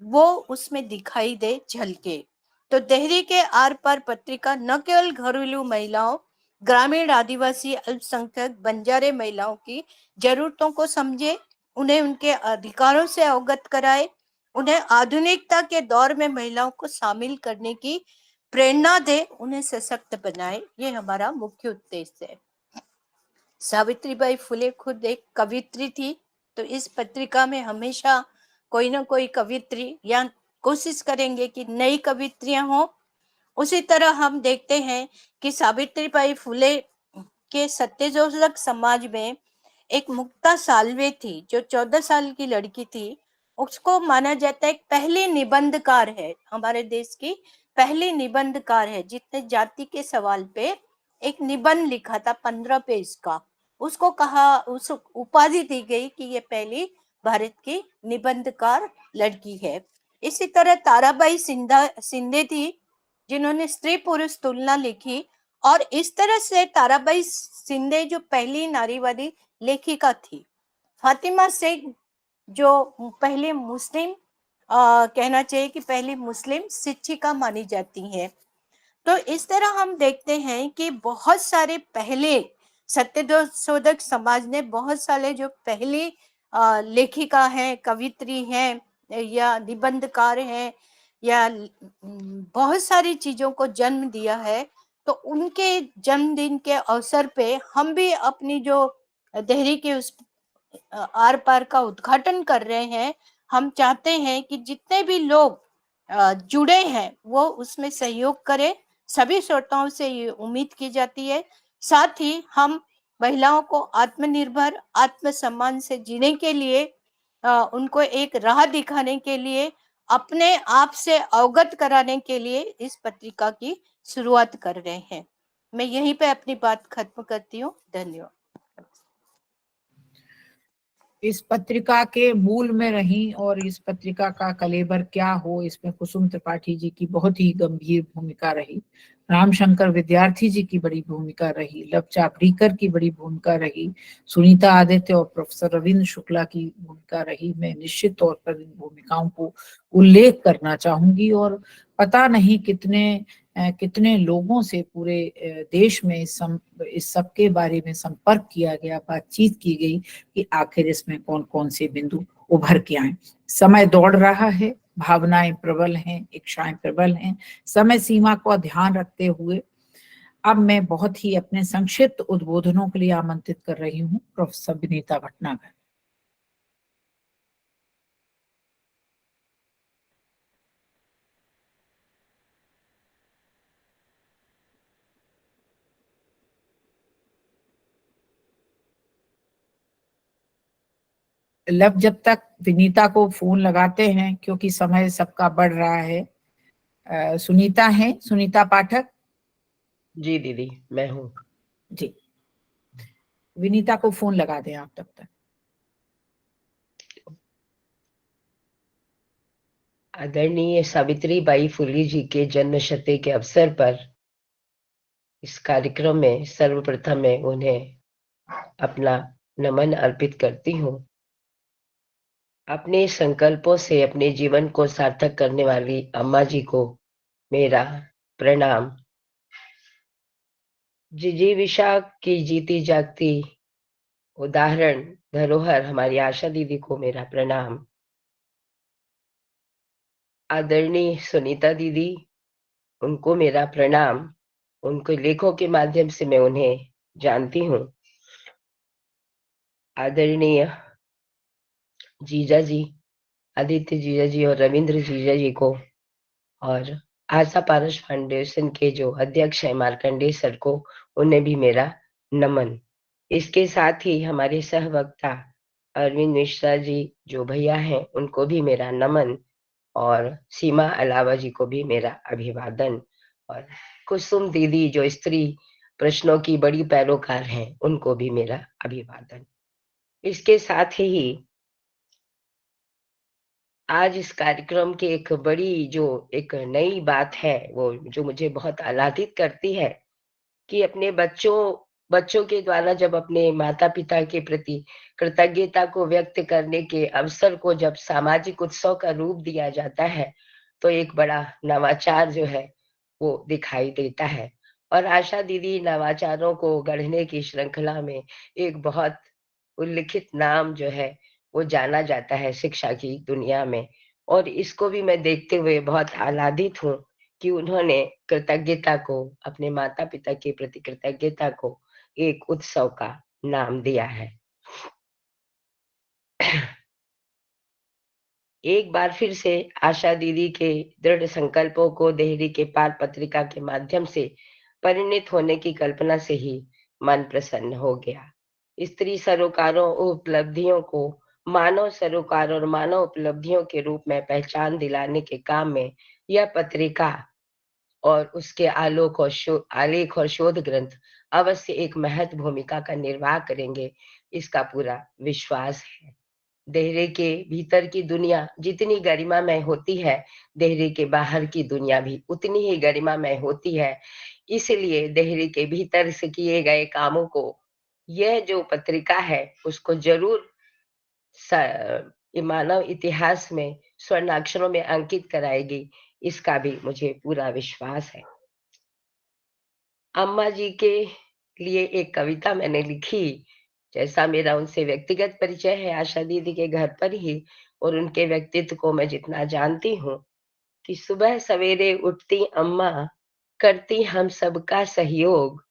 वो उसमें दिखाई दे, झलके। तो देहरी के आर पार पत्रिका न केवल घरेलू महिलाओं, ग्रामीण, आदिवासी, अल्पसंख्यक, बंजारे महिलाओं की जरूरतों को समझे, उन्हें उनके अधिकारों से अवगत कराए, उन्हें आधुनिकता के दौर में महिलाओं को शामिल करने की प्रेरणा दे, उन्हें सशक्त बनाए, ये हमारा मुख्य उद्देश्य है। सावित्रीबाई फुले खुद एक कवित्री थी, तो इस पत्रिका में हमेशा कोई ना कोई कवित्री, या कोशिश करेंगे कि नई कवित्रियां हो। उसी तरह हम देखते हैं कि सावित्रीबाई फुले के सत्यशोधक समाज में एक मुक्ता साल्वे थी, जो 14 साल की लड़की थी। उसको माना जाता है पहली निबंधकार है, हमारे देश की पहली निबंधकार है, जिसने जाति के सवाल पे एक निबंध लिखा था 15 पेज का। उसको कहा, उस उपाधि दी गई कि ये पहली भारत की निबंधकार लड़की है। इसी तरह ताराबाई सिंधे थी, जिन्होंने स्त्री पुरुष तुलना लिखी, और इस तरह से ताराबाई सिंधे जो पहली नारीवादी लेखिका थी। फातिमा शेख जो पहली मुस्लिम कहना चाहिए कि पहली मुस्लिम शिक्षिका मानी जाती है। तो इस तरह हम देखते हैं कि बहुत सारे पहले सत्यशोधक समाज ने बहुत सारे जो पहली लेखिका हैं, कवित्री हैं, या निबंधकार हैं, या बहुत सारी चीजों को जन्म दिया है। तो उनके जन्मदिन के अवसर पे हम भी अपनी जो देहरी के उस आर पार का उद्घाटन कर रहे हैं। हम चाहते हैं कि जितने भी लोग जुड़े हैं वो उसमें सहयोग करें। सभी श्रोताओं से ये उम्मीद की जाती है। साथ ही हम महिलाओं को आत्मनिर्भर, आत्मसम्मान से जीने के लिए, उनको एक राह दिखाने के लिए, अपने आप से अवगत कराने के लिए इस पत्रिका की शुरुआत कर रहे हैं। मैं यहीं पे अपनी बात खत्म करती हूँ। धन्यवाद। इस पत्रिका के मूल में रही और इस पत्रिका का कलेबर क्या हो, इसमें कुसुम त्रिपाठी जी की बहुत ही गंभीर भूमिका रही, रामशंकर विद्यार्थी जी की बड़ी भूमिका रही, लव चापरीकर की बड़ी भूमिका रही, सुनीता आदित्य और प्रोफेसर रविंद्र शुक्ला की भूमिका रही। मैं निश्चित तौर पर इन भूमिकाओं को उल्लेख करना चाहूंगी, और पता नहीं कितने लोगों से पूरे देश में इस सब के बारे में संपर्क किया गया, बातचीत की गई कि आखिर इसमें कौन कौन से बिंदु उभर के आए। समय दौड़ रहा है, भावनाएं प्रबल हैं, इच्छाएं प्रबल हैं। समय सीमा को ध्यान रखते हुए अब मैं बहुत ही अपने संक्षिप्त उद्बोधनों के लिए आमंत्रित कर रही हूँ प्रोफेसर विनीता भटनागर। जब तक विनीता को फोन लगाते हैं, क्योंकि समय सबका बढ़ रहा है। सुनीता है, सुनीता पाठक जी दीदी, मैं हूँ जी। विनीता को फोन लगा दें आप तब तक। आदरणीय सावित्रीबाई फुले जी के जन्म शती के अवसर पर इस कार्यक्रम में सर्वप्रथम मैं उन्हें अपना नमन अर्पित करती हूँ। अपने संकल्पों से अपने जीवन को सार्थक करने वाली अम्मा जी को मेरा प्रणाम। जिजीविषा की जीती जागती उदाहरण धरोहर हमारी आशा दीदी को मेरा प्रणाम। आदरणीय सुनीता दीदी, उनको मेरा प्रणाम। उनके लेखों के माध्यम से मैं उन्हें जानती हूँ। आदरणीय जीजा जी, आदित्य जीजा जी और रविंद्र जीजा जी को, और आशा पारस फाउंडेशन के जो अध्यक्ष है मार्कंडेय सर को, उन्हें भी मेरा नमन। इसके साथ ही हमारे सहवक्ता अरविंद मिश्रा जी जो भैया हैं, उनको भी मेरा नमन, और सीमा अलावा जी को भी मेरा अभिवादन, और कुसुम दीदी जो स्त्री प्रश्नों की बड़ी पैरोकार हैं, उनको भी मेरा अभिवादन। इसके साथ ही आज इस कार्यक्रम की एक नई बात है, वो जो मुझे बहुत आह्लादित करती है, कि अपने बच्चों के द्वारा जब अपने माता पिता के प्रति कृतज्ञता को व्यक्त करने के अवसर को जब सामाजिक उत्सव का रूप दिया जाता है, तो एक बड़ा नवाचार जो है वो दिखाई देता है। और आशा दीदी नवाचारों को गढ़ने की श्रृंखला में एक बहुत उल्लिखित नाम जो है वो जाना जाता है शिक्षा की दुनिया में। और इसको भी मैं देखते हुए बहुत आह्लादित हूँ कि उन्होंने कृतज्ञता को, अपने माता पिता के प्रति कृतज्ञता को एक उत्सव का नाम दिया है। एक बार फिर से आशा दीदी के दृढ़ संकल्पों को देहरी के पार पत्रिका के माध्यम से परिणित होने की कल्पना से ही मन प्रसन्न हो गया। स्त्री सरोकारों उपलब्धियों को मानव सरोकार और मानव उपलब्धियों के रूप में पहचान दिलाने के काम में यह पत्रिका और उसके आलेख और शोध ग्रंथ अवश्य एक महत्व भूमिका का निर्वाह करेंगे, इसका पूरा विश्वास है। देहरे के भीतर की दुनिया जितनी गरिमामय होती है, देहरे के बाहर की दुनिया भी उतनी ही गरिमामय होती है। इसलिए देहरे के भीतर से किए गए कामों को यह जो पत्रिका है उसको जरूर मानव इतिहास में स्वर्णाक्षरों में अंकित कराएगी, इसका भी मुझे पूरा विश्वास है। अम्मा जी के लिए एक कविता मैंने लिखी। जैसा मेरा उनसे व्यक्तिगत परिचय है आशा दीदी के घर पर ही, और उनके व्यक्तित्व को मैं जितना जानती हूँ, कि सुबह सवेरे उठती अम्मा, करती हम सबका सहयोग,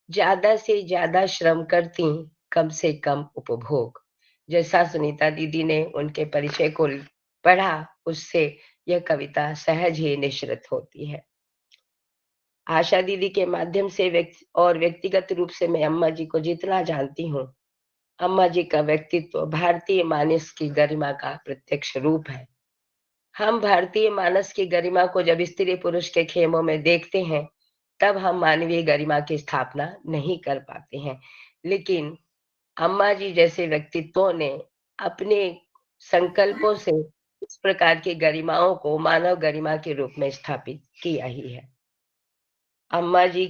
ज्यादा से ज्यादा श्रम करती, कम से कम उपभोग। जैसा सुनीता दीदी ने उनके परिचय को पढ़ा, उससे यह कविता सहज ही निश्रित होती है। आशा दीदी के माध्यम से व्यक्तिगत रूप से मैं अम्मा जी को जितना जानती हूँ, अम्मा जी का व्यक्तित्व भारतीय मानस की गरिमा का प्रत्यक्ष रूप है। हम भारतीय मानस की गरिमा को जब स्त्री पुरुष के खेमों में देखते हैं, तब हम मानवीय गरिमा की स्थापना नहीं कर पाते हैं। लेकिन अम्मा जी जैसे व्यक्तित्वों ने अपने संकल्पों से इस प्रकार की गरिमाओं को मानव गरिमा के रूप में स्थापित किया ही है। अम्मा जी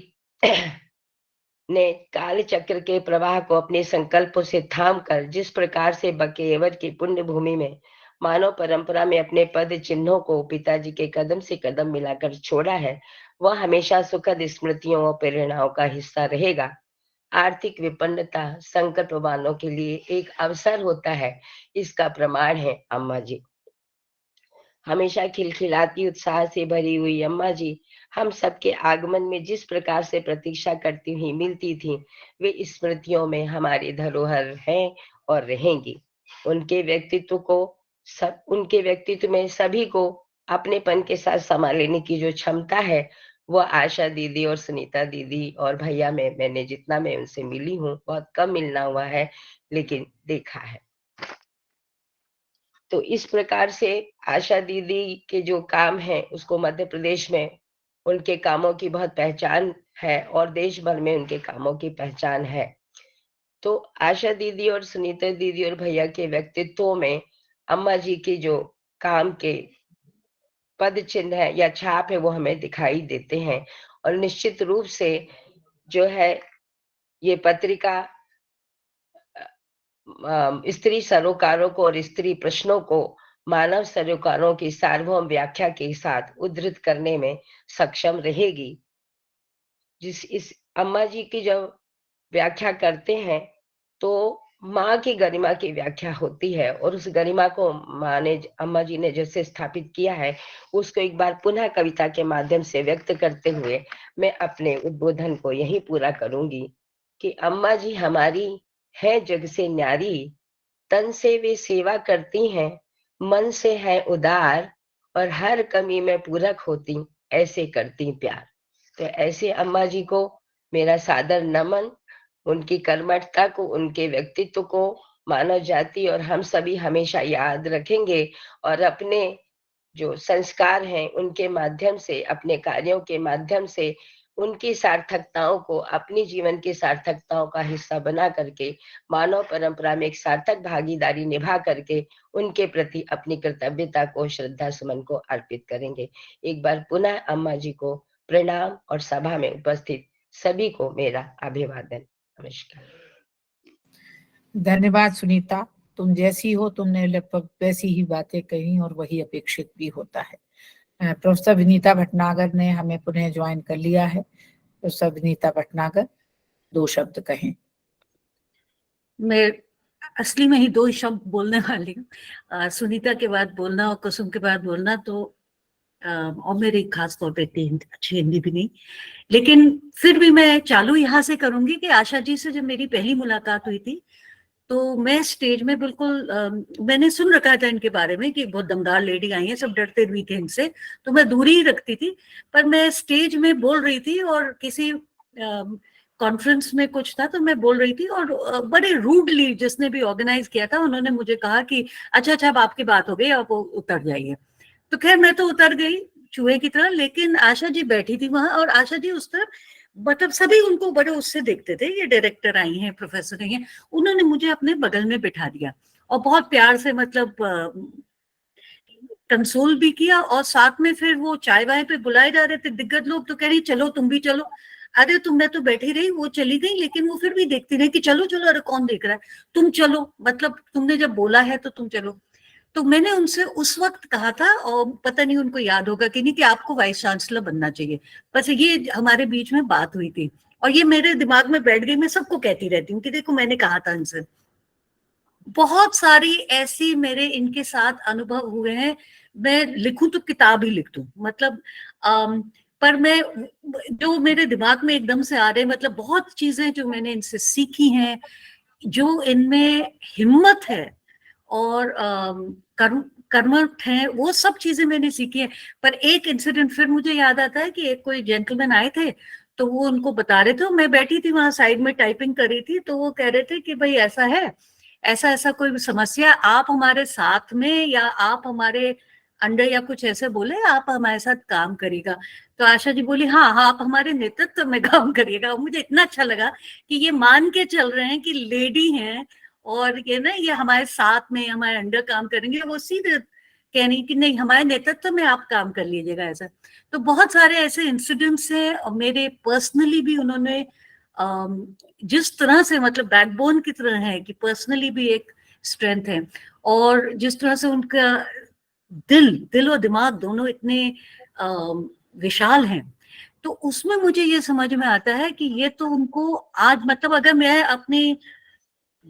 ने काल चक्र के प्रवाह को अपने संकल्पों से थाम कर जिस प्रकार से बकेवर की पुण्य भूमि में मानव परंपरा में अपने पद चिन्हों को पिताजी के कदम से कदम मिलाकर छोड़ा है, वह हमेशा सुखद स्मृतियों और प्रेरणाओं का हिस्सा रहेगा। आर्थिक विपन्नता संकट वालों के लिए एक अवसर होता है, इसका प्रमाण है अम्मा जी। हमेशा खिलखिलाती उत्साह से भरी हुई अम्मा जी हम सबके आगमन में जिस प्रकार से प्रतीक्षा करती हुई मिलती थी, वे स्मृतियों में हमारी धरोहर हैं और रहेंगी। उनके व्यक्तित्व में सभी को अपनेपन के साथ संभालने की जो क्षमता है, वो आशा दीदी और सुनीता दीदी और भैया में मैं उनसे मिली हूँ, बहुत कम मिलना हुआ है, लेकिन देखा है। तो इस प्रकार से आशा दीदी के जो काम है उसको मध्य प्रदेश में उनके कामों की बहुत पहचान है और देश भर में उनके कामों की पहचान है। तो आशा दीदी और सुनीता दीदी और भैया के व्यक्तित्वों में अम्मा जी की जो काम के पद चिन्ह है या छाप है वो हमें दिखाई देते हैं। और निश्चित रूप से जो है ये पत्रिका स्त्री सरोकारों को और स्त्री प्रश्नों को मानव सरोकारों की सार्वभौम व्याख्या के साथ उद्धृत करने में सक्षम रहेगी। इस अम्मा जी की जब व्याख्या करते हैं तो माँ की गरिमा की व्याख्या होती है, और उस गरिमा को अम्मा जी ने जैसे स्थापित किया है, उसको एक बार पुनः कविता के माध्यम से व्यक्त करते हुए मैं अपने उद्बोधन को यही पूरा करूंगी कि अम्मा जी हमारी है जग से न्यारी, तन से वे सेवा करती हैं, मन से है उदार, और हर कमी में पूरक होती, ऐसे करती प्यार। तो ऐसे अम्मा जी को मेरा सादर नमन। उनकी कर्मठता को, उनके व्यक्तित्व को मानव जाति और हम सभी हमेशा याद रखेंगे, और अपने जो संस्कार हैं उनके माध्यम से, अपने कार्यों के माध्यम से उनकी सार्थकताओं को अपनी जीवन की सार्थकताओं का हिस्सा बना करके मानव परंपरा में एक सार्थक भागीदारी निभा करके उनके प्रति अपनी कर्तव्यता को, श्रद्धा सुमन को अर्पित करेंगे। एक बार पुनः अम्मा जी को प्रणाम, और सभा में उपस्थित सभी को मेरा अभिवादन। नमस्कार। धन्यवाद सुनीता, तुम जैसी हो, तुमने लगभग वैसी ही बातें कही और वही अपेक्षित भी होता है। प्रोफेसर विनीता भटनागर ने हमें पुनः ज्वाइन कर लिया है। प्रोफेसर विनीता भटनागर, 2 शब्द कहें। मैं असली में ही 2 शब्द बोलने वाली हूँ। सुनीता के बाद बोलना और कुसुम के बाद बोलना तो और मेरी खास तौर पे इतनी अच्छी हिंदी भी नहीं, लेकिन फिर भी मैं चालू यहाँ से करूंगी कि आशा जी से जब मेरी पहली मुलाकात हुई थी तो मैं स्टेज में बिल्कुल मैंने सुन रखा था इनके बारे में कि बहुत दमदार लेडी आई है, सब डरते भी थे इनसे, तो मैं दूरी ही रखती थी। पर मैं स्टेज में बोल रही थी और किसी कॉन्फ्रेंस में कुछ था तो मैं बोल रही थी, और बड़े रूडली जिसने भी ऑर्गेनाइज किया था उन्होंने मुझे कहा कि अच्छा अब आपकी बात हो गई, आप उतर जाइए। तो खैर मैं तो उतर गई चूहे की तरह, लेकिन आशा जी बैठी थी वहां, और आशा जी उस तरफ, मतलब सभी उनको बड़े उससे देखते थे, ये डायरेक्टर आई हैं, प्रोफेसर आई हैं। उन्होंने मुझे अपने बगल में बिठा दिया और बहुत प्यार से मतलब कंसोल भी किया, और साथ में फिर वो चाय वाय पे बुलाए जा रहे थे दिग्गज लोग, तो कह रही चलो तुम भी चलो। अरे तुम, मैं तो बैठी रही, वो चली गई, लेकिन वो फिर भी देखती रही कि चलो चलो, अरे कौन देख रहा है, तुम चलो, मतलब तुमने जब बोला है तो तुम चलो। तो मैंने उनसे उस वक्त कहा था, और पता नहीं उनको याद होगा कि नहीं, कि आपको वाइस चांसलर बनना चाहिए। बस ये हमारे बीच में बात हुई थी और ये मेरे दिमाग में बैठ गई। मैं सबको कहती रहती हूँ कि देखो मैंने कहा था इनसे। बहुत सारी ऐसी मेरे इनके साथ अनुभव हुए हैं, मैं लिखूं तो किताब ही लिख दूं, मतलब पर मैं जो मेरे दिमाग में एकदम से आ रहे, मतलब बहुत चीजें जो मैंने इनसे सीखी हैं, जो इनमें हिम्मत है और कर्मठ है, वो सब चीजें मैंने सीखी है। पर एक इंसिडेंट फिर मुझे याद आता है कि एक कोई जेंटलमैन आए थे, तो वो उनको बता रहे थे, मैं बैठी थी वहां साइड में टाइपिंग कर रही थी, तो वो कह रहे थे कि भाई ऐसा है, ऐसा ऐसा कोई समस्या, आप हमारे साथ में या आप हमारे अंडर या कुछ ऐसे बोले, आप हमारे साथ काम करिएगा। तो आशा जी बोली हाँ हाँ, आप हमारे नेतृत्व में काम करिएगा। मुझे इतना अच्छा लगा कि ये मान के चल रहे हैं कि लेडी हैं और ये ना, ये हमारे साथ में हमारे अंडर काम करेंगे, वो सीधे कहनी कि नहीं हमारे नेतृत्व में आप काम कर लीजिएगा ऐसा। तो बहुत सारे ऐसे इंसिडेंट्स हैं, और मेरे पर्सनली भी उन्होंने जिस तरह से, मतलब बैकबोन की तरह है कि पर्सनली भी एक स्ट्रेंथ है, और जिस तरह से उनका दिल और दिमाग दोनों इतने विशाल हैं, तो उसमें मुझे ये समझ में आता है कि ये तो उनको आज, मतलब अगर मैं अपने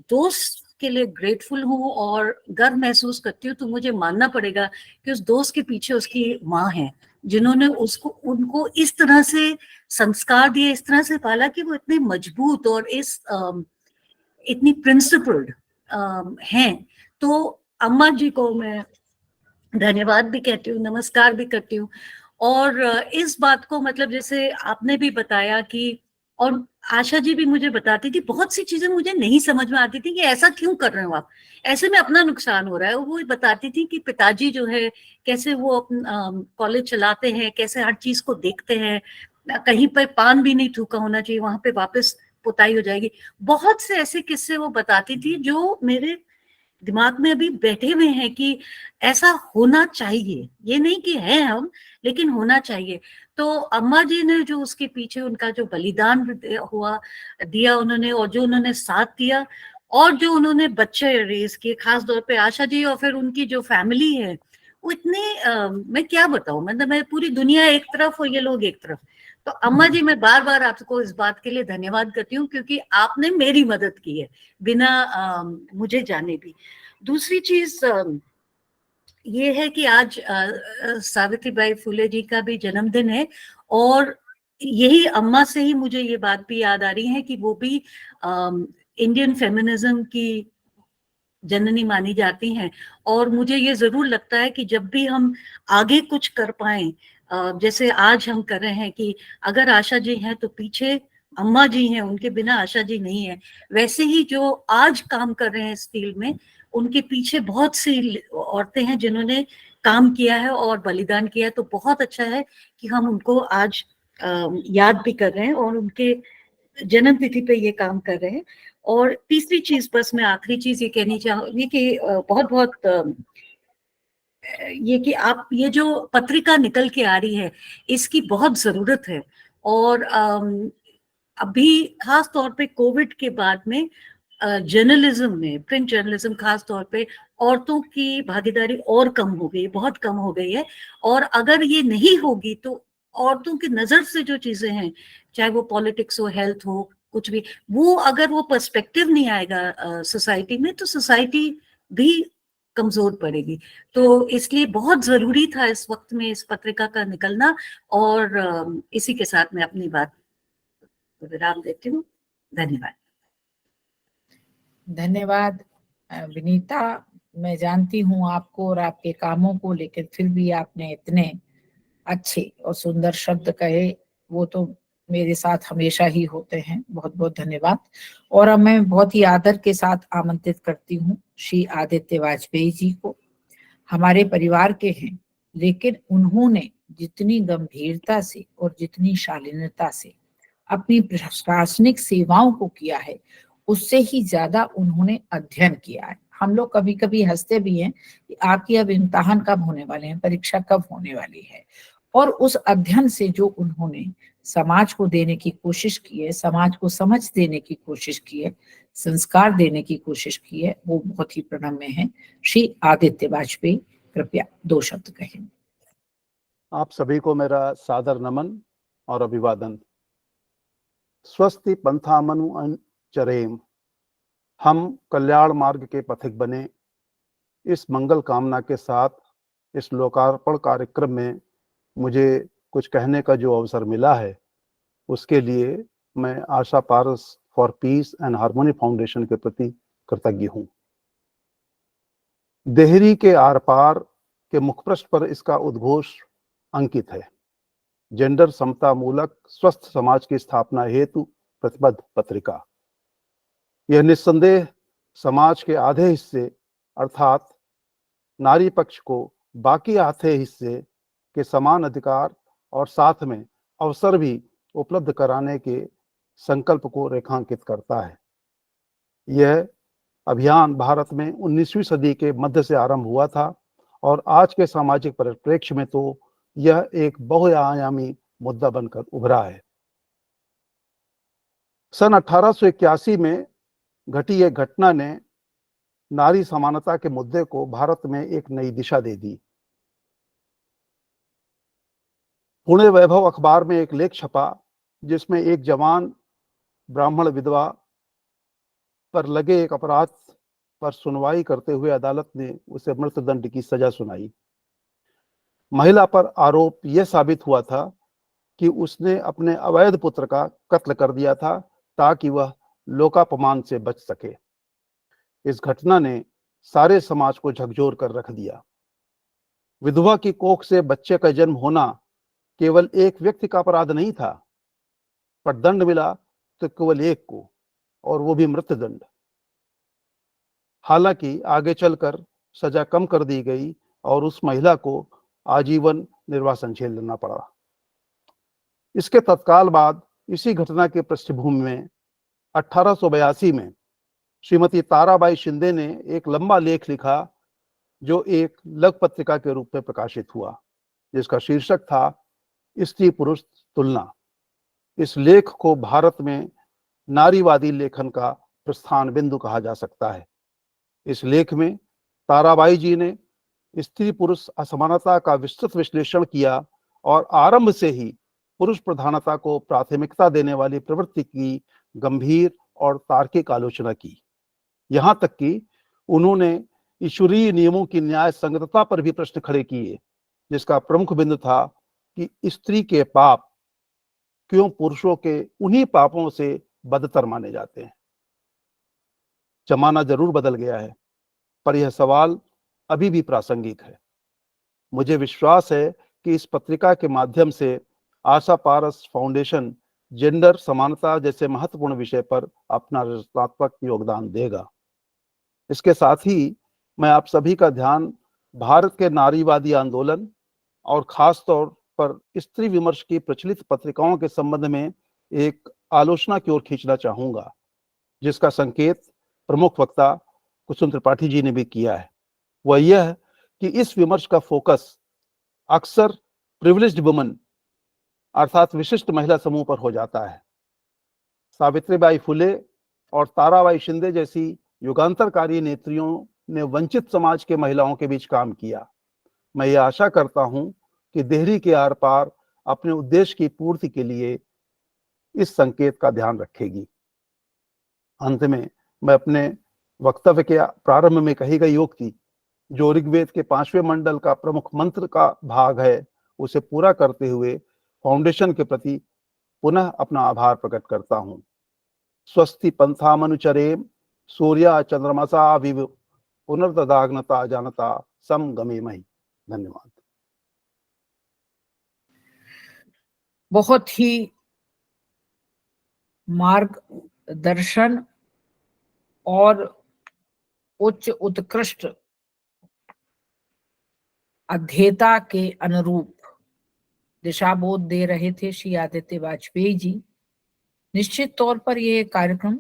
दोस्त के लिए ग्रेटफुल हूँ और गर्व महसूस करती हूँ, तो मुझे मानना पड़ेगा कि उस दोस्त के पीछे उसकी माँ है, जिन्होंने उनको इस तरह से संस्कार दिए, इस तरह से पाला कि वो इतने मजबूत और इतनी प्रिंसिपल्ड हैं। तो अम्मा जी को मैं धन्यवाद भी कहती हूँ, नमस्कार भी करती हूँ। और इस बात को, मतलब जैसे आपने भी बताया कि, और आशा जी भी मुझे बताती थी, बहुत सी चीजें मुझे नहीं समझ में आती थी कि ऐसा क्यों कर रहे हो आप, ऐसे में अपना नुकसान हो रहा है। वो बताती थी कि पिताजी जो है कैसे वो कॉलेज चलाते हैं, कैसे हर चीज को देखते हैं, कहीं पर पान भी नहीं थूका होना चाहिए, वहां पे वापस पुताई हो जाएगी। बहुत से ऐसे किस्से वो बताती थी जो मेरे दिमाग में अभी बैठे हुए हैं कि ऐसा होना चाहिए, ये नहीं कि है हम, लेकिन होना चाहिए। तो अम्मा जी ने जो उसके पीछे उनका जो बलिदान दिया उन्होंने, और जो उन्होंने साथ दिया, और जो उन्होंने बच्चे रेस किए, खास तौर पे आशा जी और फिर उनकी जो फैमिली है, वो इतने मैं क्या बताऊं, मतलब मैं पूरी दुनिया एक तरफ और ये लोग एक तरफ। तो अम्मा जी, मैं बार बार आपको इस बात के लिए धन्यवाद करती हूँ, क्योंकि आपने मेरी मदद की है बिना मुझे जाने भी। दूसरी चीज ये है कि आज सावित्रीबाई फुले जी का भी जन्मदिन है, और यही अम्मा से ही मुझे ये बात भी याद आ रही है कि वो भी इंडियन फेमिनिज्म की जननी मानी जाती हैं। और मुझे ये जरूर लगता है कि जब भी हम आगे कुछ कर पाए, जैसे आज हम कर रहे हैं, कि अगर आशा जी हैं तो पीछे अम्मा जी हैं, उनके बिना आशा जी नहीं है। वैसे ही जो आज काम कर रहे हैं इस फील्ड में, उनके पीछे बहुत सी औरतें हैं जिन्होंने काम किया है और बलिदान किया है। तो बहुत अच्छा है कि हम उनको आज याद भी कर रहे हैं और उनके जन्म तिथि पे ये काम कर रहे हैं। और तीसरी चीज, बस मैं आखिरी चीज ये कहनी चाहूंगी कि बहुत बहुत ये कि आप ये जो पत्रिका निकल के आ रही है, इसकी बहुत जरूरत है। और अभी खास तौर पे कोविड के बाद में जर्नलिज्म में, प्रिंट जर्नलिज्म खास तौर पे, औरतों की भागीदारी और कम हो गई, बहुत कम हो गई है। और अगर ये नहीं होगी तो औरतों की नजर से जो चीजें हैं, चाहे वो पॉलिटिक्स हो, हेल्थ हो, कुछ भी, वो अगर वो पर्सपेक्टिव नहीं आएगा सोसाइटी में, तो सोसाइटी भी कमजोर पड़ेगी। तो इसलिए बहुत जरूरी था इस वक्त में इस पत्रिका का निकलना। और इसी के साथ मैं अपनी बात विराम देती हूँ। धन्यवाद। धन्यवाद विनीता। मैं जानती हूँ आपको और आपके कामों को, लेकिन फिर भी आपने इतने अच्छे और सुंदर शब्द कहे, वो तो मेरे साथ हमेशा ही होते हैं। बहुत बहुत धन्यवाद। और अब मैं बहुत ही आदर के साथ आमंत्रित करती हूँ श्री आदित्य वाजपेयी जी को। हमारे परिवार के हैं, लेकिन उन्होंने जितनी गंभीरता से और जितनी शालीनता से अपनी प्रशासनिक सेवाओं को किया है, उससे ही ज्यादा उन्होंने अध्ययन किया है। हम लोग कभी कभी हंसते भी हैं कि आपकी अब इम्तिहान कब होने वाले हैं, परीक्षा कब होने वाली है। और उस अध्ययन से जो उन्होंने समाज को देने की कोशिश की है, समाज को समझ देने की कोशिश की है, संस्कार देने की कोशिश की है, वो बहुत ही प्रणम्य है। श्री आदित्य वाजपेयी, कृपया 2 शब्द कहें। आप सभी को मेरा सादर नमन और अभिवादन। स्वस्ति पंथामनु चरेम, हम कल्याण मार्ग के पथिक बने। इस मंगल कामना के साथ इस लोकार्पण कार्यक्रम में मुझे कुछ कहने का जो अवसर मिला है, उसके लिए मैं Asha Paras for peace and harmony foundation के प्रति कृतज्ञ हूँ। देहरी के आर पार के मुखपृष्ठ पर इसका उद्घोष अंकित है। जेंडर समता मूलक स्वस्थ समाज की स्थापना हेतु प्रतिबद्ध पत्रिका। यह निस्संदेह समाज के आधे हिस्से अर्थात नारी पक्ष को बाकी आधे हिस्से के समान अधिकार और साथ में अवसर भी उपलब्ध कराने के संकल्प को रेखांकित करता है। यह अभियान भारत में 19वीं सदी के मध्य से आरंभ हुआ था और आज के सामाजिक परिप्रेक्ष्य में तो यह एक बहुआयामी मुद्दा बनकर उभरा है। सन 1881 में घटी एक घटना ने नारी समानता के मुद्दे को भारत में एक नई दिशा दे दी। पुणे वैभव अखबार में एक लेख छपा जिसमें एक जवान ब्राह्मण विधवा पर लगे एक अपराध पर सुनवाई करते हुए अदालत ने उसे मृत्युदंड की सजा सुनाई। महिला पर आरोप यह साबित हुआ था कि उसने अपने अवैध पुत्र का कत्ल कर दिया था ताकि वह लोकापमान से बच सके। इस घटना ने सारे समाज को झकझोर कर रख दिया। विधवा की कोख से बच्चे का जन्म होना केवल एक व्यक्ति का अपराध नहीं था, पर दंड मिला तो केवल एक को, और वो भी मृत्युदंड। हालांकि आगे चलकर सजा कम कर दी गई और उस महिला को आजीवन निर्वासन झेलना पड़ा। इसके तत्काल बाद इसी घटना के पृष्ठभूमि में 1882 में श्रीमती ताराबाई शिंदे ने एक लंबा लेख लिखा जो एक लघु पत्रिका के रूप में प्रकाशित हुआ, जिसका शीर्षक था स्त्री पुरुष तुलना। इस लेख को भारत में नारीवादी लेखन का प्रस्थान बिंदु कहा जा सकता है। इस लेख में ताराबाई जी ने स्त्री पुरुष असमानता का विस्तृत विश्लेषण किया और आरंभ से ही पुरुष प्रधानता को प्राथमिकता देने वाली प्रवृत्ति की गंभीर और तार्किक आलोचना की। यहाँ तक कि उन्होंने ईश्वरीय नियमों की न्याय संगतता पर भी प्रश्न खड़े किए, जिसका प्रमुख बिंदु था कि स्त्री के पाप क्यों पुरुषों के उन्हीं पापों से बदतर माने जाते हैं। जमाना जरूर बदल गया है, पर यह सवाल अभी भी प्रासंगिक है। मुझे विश्वास है कि इस पत्रिका के माध्यम से आशा पारस फाउंडेशन जेंडर समानता जैसे महत्वपूर्ण विषय पर अपना रचनात्मक योगदान देगा। इसके साथ ही मैं आप सभी का ध्यान भारत के नारीवादी आंदोलन और खास तौर पर स्त्री विमर्श की प्रचलित पत्रिकाओं के संबंध में एक आलोचना की ओर खींचना चाहूंगा, जिसका संकेत प्रमुख वक्ता कुसुम त्रिपाठी जी ने भी किया है। वह यह कि इस विमर्श का फोकस अक्सर प्रिविलेज्ड वुमन अर्थात विशिष्ट महिला समूह पर हो जाता है। सावित्रीबाई फुले और ताराबाई शिंदे जैसी युगांतरकारी नेत्रियों ने वंचित समाज के महिलाओं के बीच काम किया। मैं ये आशा करता हूं कि देहरी के आर पार अपने उद्देश्य की पूर्ति के लिए इस संकेत का ध्यान रखेगी। अंत में मैं अपने वक्तव्य के प्रारंभ में कही गई उक्ति, जो ऋग्वेद के 5वें मंडल का प्रमुख मंत्र का भाग है, उसे पूरा करते हुए फाउंडेशन के प्रति पुनः अपना आभार प्रकट करता हूं। स्वस्ति पंथामनुचरेम सूर्या चंद्रमसा विव पुनर्ददाग्नता जानता समगमेमहि। धन्यवाद। बहुत ही मार्गदर्शन और उच्च उत्कृष्ट अध्येता के अनुरूप दिशाबोध दे रहे थे श्री आदित्य वाजपेयी जी। निश्चित तौर पर यह कार्यक्रम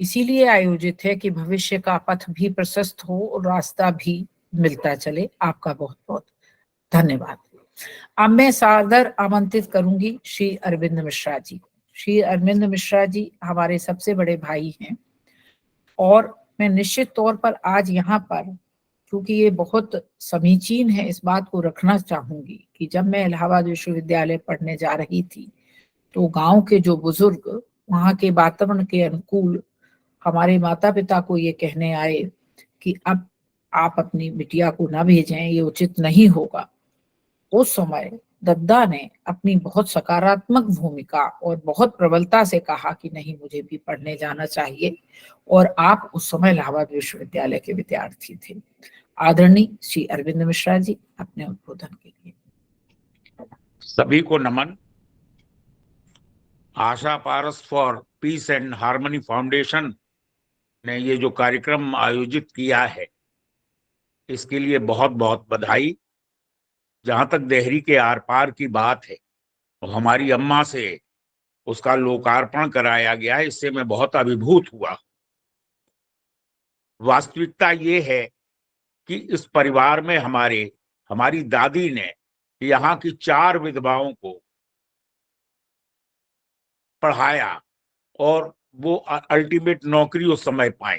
इसीलिए आयोजित है कि भविष्य का पथ भी प्रशस्त हो और रास्ता भी मिलता चले। आपका बहुत बहुत धन्यवाद। अब मैं सादर आमंत्रित करूंगी श्री अरविंद मिश्रा जी को। श्री अरविंद मिश्रा जी हमारे सबसे बड़े भाई हैं और मैं निश्चित तौर पर आज यहाँ पर, क्योंकि ये बहुत समीचीन है, इस बात को रखना चाहूंगी कि जब मैं इलाहाबाद विश्वविद्यालय पढ़ने जा रही थी तो गांव के जो बुजुर्ग वहाँ के वातावरण के अनुकूल हमारे माता पिता को ये कहने आए कि अब आप अपनी बिटिया को ना भेजें, ये उचित नहीं होगा। उस समय दद्दा ने अपनी बहुत सकारात्मक भूमिका और बहुत प्रबलता से कहा कि नहीं, मुझे भी पढ़ने जाना चाहिए, और आप उस समय इलाहाबाद विश्वविद्यालय के विद्यार्थी थे। आदरणीय श्री अरविंद मिश्रा जी, अपने उद्बोधन के लिए। सभी को नमन। Asha Paras for peace and harmony foundation ने ये जो कार्यक्रम आयोजित किया है, इसके लिए बहुत बहुत बधाई। जहां तक देहरी के आर पार की बात है, तो हमारी अम्मा से उसका लोकार्पण कराया गया है, इससे मैं बहुत अभिभूत हुआ। वास्तविकता ये है कि इस परिवार में हमारी दादी ने यहाँ की 4 विधवाओं को पढ़ाया और वो अल्टीमेट नौकरी उस समय पाई।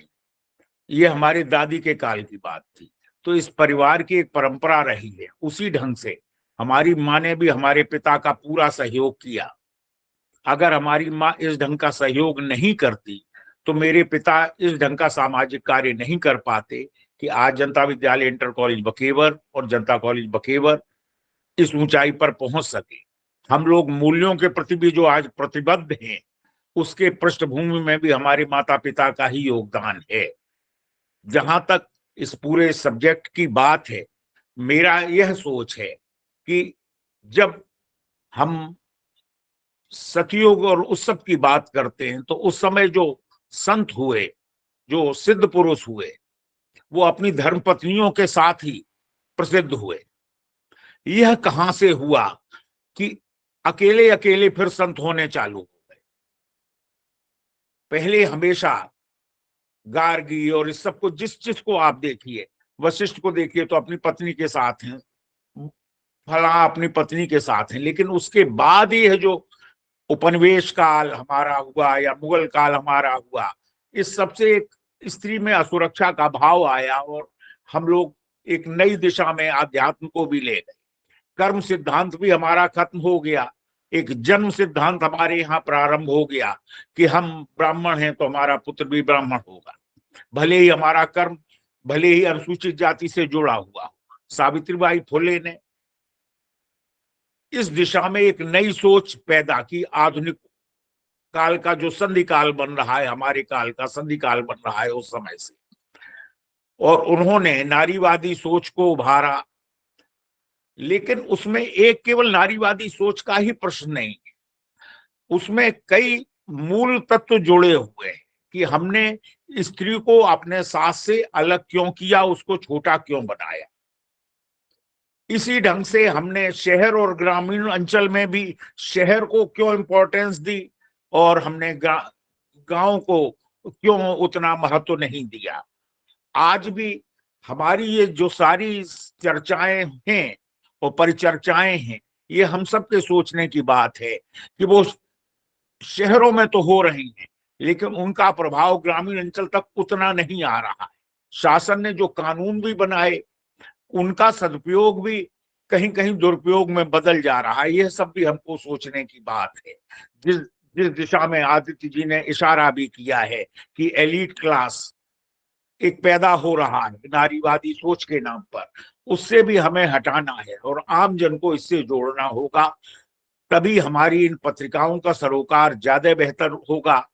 ये हमारी दादी के काल की बात थी। तो इस परिवार की एक परंपरा रही है। उसी ढंग से हमारी माँ ने भी हमारे पिता का पूरा सहयोग किया। अगर हमारी माँ इस ढंग का सहयोग नहीं करती तो मेरे पिता इस ढंग का सामाजिक कार्य नहीं कर पाते कि आज जनता विद्यालय इंटर कॉलेज बकेवर और जनता कॉलेज बकेवर इस ऊंचाई पर पहुंच सके। हम लोग मूल्यों के प्रति भी जो आज प्रतिबद्ध हैं, उसके पृष्ठभूमि में भी हमारे माता पिता का ही योगदान है। जहां तक इस पूरे सब्जेक्ट की बात है, मेरा यह सोच है कि जब हम सतयुग और उस सब की बात करते हैं तो उस समय जो संत हुए, जो सिद्ध पुरुष हुए, वो अपनी धर्म पत्नियों के साथ ही प्रसिद्ध हुए। यह कहां से हुआ कि अकेले अकेले फिर संत होने चालू हो गए। पहले हमेशा गार्गी और इस सब को, जिस को आप देखिए, वशिष्ठ को देखिए तो अपनी पत्नी के साथ हैं, फला अपनी पत्नी के साथ हैं। लेकिन उसके बाद यह जो उपनिवेश काल हमारा हुआ या मुगल काल हमारा हुआ, इस सबसे एक स्त्री में असुरक्षा का भाव आया और हम लोग एक नई दिशा में आध्यात्म को भी ले गए। कर्म सिद्धांत भी हमारा खत्म हो गया, एक जन्म सिद्धांत हमारे यहाँ प्रारंभ हो गया कि हम ब्राह्मण हैं तो हमारा पुत्र भी ब्राह्मण होगा, भले ही हमारा कर्म भले ही अनुसूचित जाति से जुड़ा हुआ हो। सावित्रीबाई फुले ने इस दिशा में एक नई सोच पैदा की। आधुनिक काल का जो संधि काल बन रहा है, हमारे काल का संधि काल बन रहा है उस समय से, और उन्होंने नारीवादी सोच को उभारा। लेकिन उसमें एक केवल नारीवादी सोच का ही प्रश्न नहीं है, उसमें कई मूल तत्व जुड़े हुए हैं कि हमने स्त्री को अपने सास से अलग क्यों किया, उसको छोटा क्यों बनाया। इसी ढंग से हमने शहर और ग्रामीण अंचल में भी शहर को क्यों इंपॉर्टेंस दी और हमने गांव को क्यों उतना महत्व नहीं दिया। आज भी हमारी ये जो सारी चर्चाएं हैं और परिचर्चाएं हैं, ये हम सबके सोचने की बात है कि वो शहरों में तो हो रही हैं लेकिन उनका प्रभाव ग्रामीण अंचल तक उतना नहीं आ रहा है। शासन ने जो कानून भी बनाए उनका सदुपयोग भी कहीं कहीं दुरुपयोग में बदल जा रहा है। यह सब भी हमको सोचने की बात है। जिस दिशा में आदित्य जी ने इशारा भी किया है कि एलीट क्लास एक पैदा हो रहा है नारीवादी सोच के नाम पर, उससे भी हमें हटाना है और आम जन को इससे जोड़ना होगा, तभी हमारी इन पत्रिकाओं का सरोकार ज्यादा बेहतर होगा।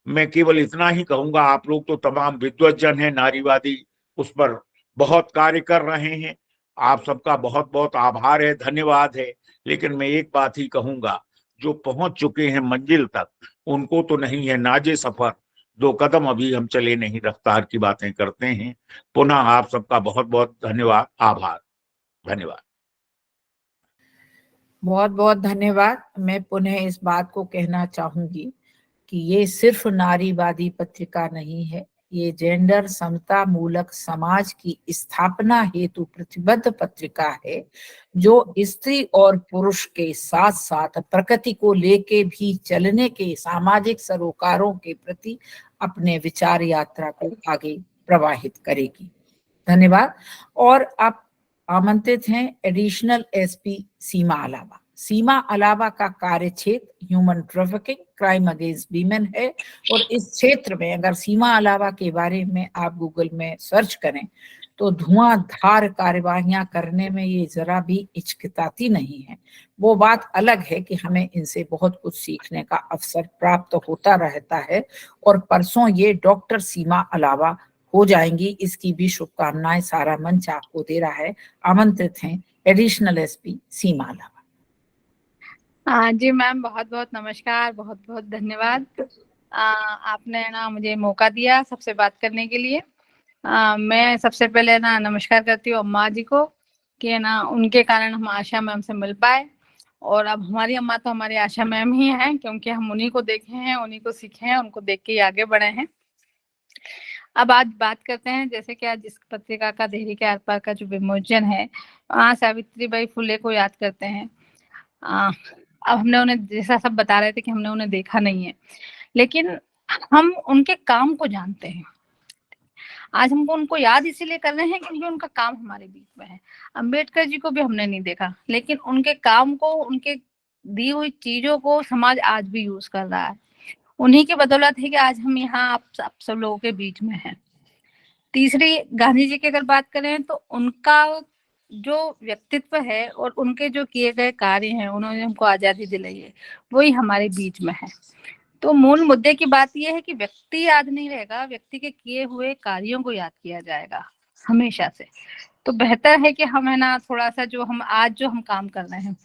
मैं केवल इतना ही कहूंगा, आप लोग तो तमाम विद्वज्जन हैं, नारीवादी उस पर बहुत कार्य कर रहे हैं, आप सबका बहुत बहुत आभार है, धन्यवाद है। लेकिन मैं एक बात ही कहूंगा, जो पहुंच चुके हैं मंजिल तक उनको तो नहीं है नाजे सफर, 2 कदम अभी हम चले नहीं, रफ्तार की बातें करते हैं। पुनः आप सबका बहुत बहुत धन्यवाद, आभार, धन्यवाद। बहुत बहुत धन्यवाद। मैं पुनः इस बात को कहना चाहूंगी कि ये सिर्फ नारीवादी पत्रिका नहीं है, ये जेंडर समता मूलक समाज की स्थापना हेतु प्रतिबद्ध पत्रिका है, जो स्त्री और पुरुष के साथ साथ प्रकृति को लेके भी चलने के सामाजिक सरोकारों के प्रति अपने विचार यात्रा को आगे प्रवाहित करेगी। धन्यवाद। और आप आमंत्रित हैं एडिशनल एसपी सीमा अलावा। सीमा अलावा का कार्य क्षेत्र human trafficking, crime against women है, और इस क्षेत्र में अगर सीमा अलावा के बारे में आप गूगल में सर्च करें तो धुआंधार कार्यवाहियां करने में ये जरा भी हिचकिचाती नहीं है। वो बात अलग है कि हमें इनसे बहुत कुछ सीखने का अवसर प्राप्त होता रहता है, और परसों ये डॉक्टर सीमा अलावा हो जाएंगी, इसकी भी शुभकामनाएं सारा मंच आपको दे रहा है। आमंत्रित हैं एडिशनल एसपी सीमा अलावा। जी मैम, बहुत बहुत नमस्कार, बहुत बहुत धन्यवाद। आपने ना मुझे मौका दिया सबसे बात करने के लिए। मैं सबसे पहले ना नमस्कार करती हूँ अम्मा जी को कि ना उनके कारण हम आशा मैम से मिल पाए, और अब हमारी अम्मा तो हमारी आशा मैम ही हैं, क्योंकि हम उन्हीं को देखे हैं, उन्हीं को सीखे हैं, उनको देख के ही आगे बढ़े हैं। अब आज बात करते हैं, जैसे कि आज इस पत्रिका का देहरी के आर पार का जो विमोचन है, सावित्रीबाई फुले को याद करते हैं। अब हमने उन्हें, जैसा सब बता रहे थे कि हमने उन्हें देखा नहीं है, लेकिन हम उनके काम को जानते हैं। आज हमको उनको याद इसीलिए कर रहे हैं क्योंकि उनका काम हमारे बीच में है। अंबेडकर जी को भी हमने नहीं देखा, लेकिन उनके काम को, उनके दी हुई चीजों को समाज आज भी यूज कर रहा है। उन्हीं की बदौलत है कि आज हम यहाँ आप सब लोगों के बीच में हैं। तीसरी, गांधी जी की अगर बात करें तो उनका जो व्यक्तित्व है और उनके जो किए गए कार्य हैं, उन्होंने हमको आजादी दिलाई है, वही हमारे बीच में है। तो मूल मुद्दे की बात यह है कि व्यक्ति याद नहीं रहेगा, व्यक्ति के किए हुए कार्यों को याद किया जाएगा हमेशा से। तो बेहतर है कि हम है ना थोड़ा सा जो हम काम कर रहे हैं,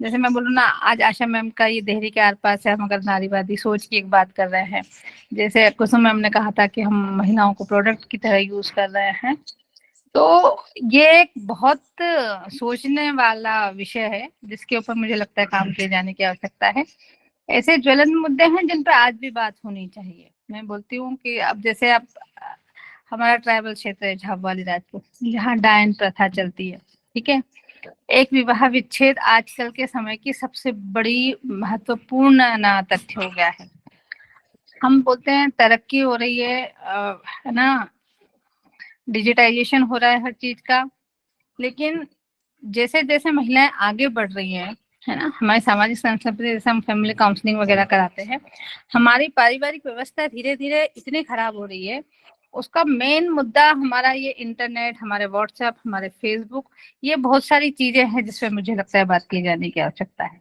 जैसे मैं बोलूँ ना, आज आशा मैम का ये देहरी के आर पार से हम अगर नारीवादी सोच की एक बात कर रहे हैं, जैसे कुसुम मैम ने कहा था कि हम महिलाओं को प्रोडक्ट की तरह यूज कर रहे हैं, तो ये एक बहुत सोचने वाला विषय है जिसके ऊपर मुझे लगता है काम किए जाने की आवश्यकता है। ऐसे ज्वलन मुद्दे हैं जिन पर आज भी बात होनी चाहिए। मैं बोलती हूँ कि अब जैसे अब हमारा ट्राइबल क्षेत्र है झाबुआ राजपूत, जहाँ डायन प्रथा चलती है, ठीक है, एक विवाह विच्छेद आजकल के समय की सबसे बड़ी महत्वपूर्ण तथ्य हो गया है। हम बोलते हैं तरक्की हो रही है ना, डिजिटाइजेशन हो रहा है हर चीज का, लेकिन जैसे जैसे महिलाएं आगे बढ़ रही हैं, है ना, हमारी सामाजिक संस्कृति, जैसे हम फैमिली काउंसलिंग वगैरह कराते हैं, हमारी पारिवारिक व्यवस्था धीरे धीरे इतनी खराब हो रही है। उसका मेन मुद्दा हमारा ये इंटरनेट, हमारे व्हाट्सएप, हमारे फेसबुक, ये बहुत सारी चीजें हैं जिसपे मुझे लगता है बात की जाने की आवश्यकता है।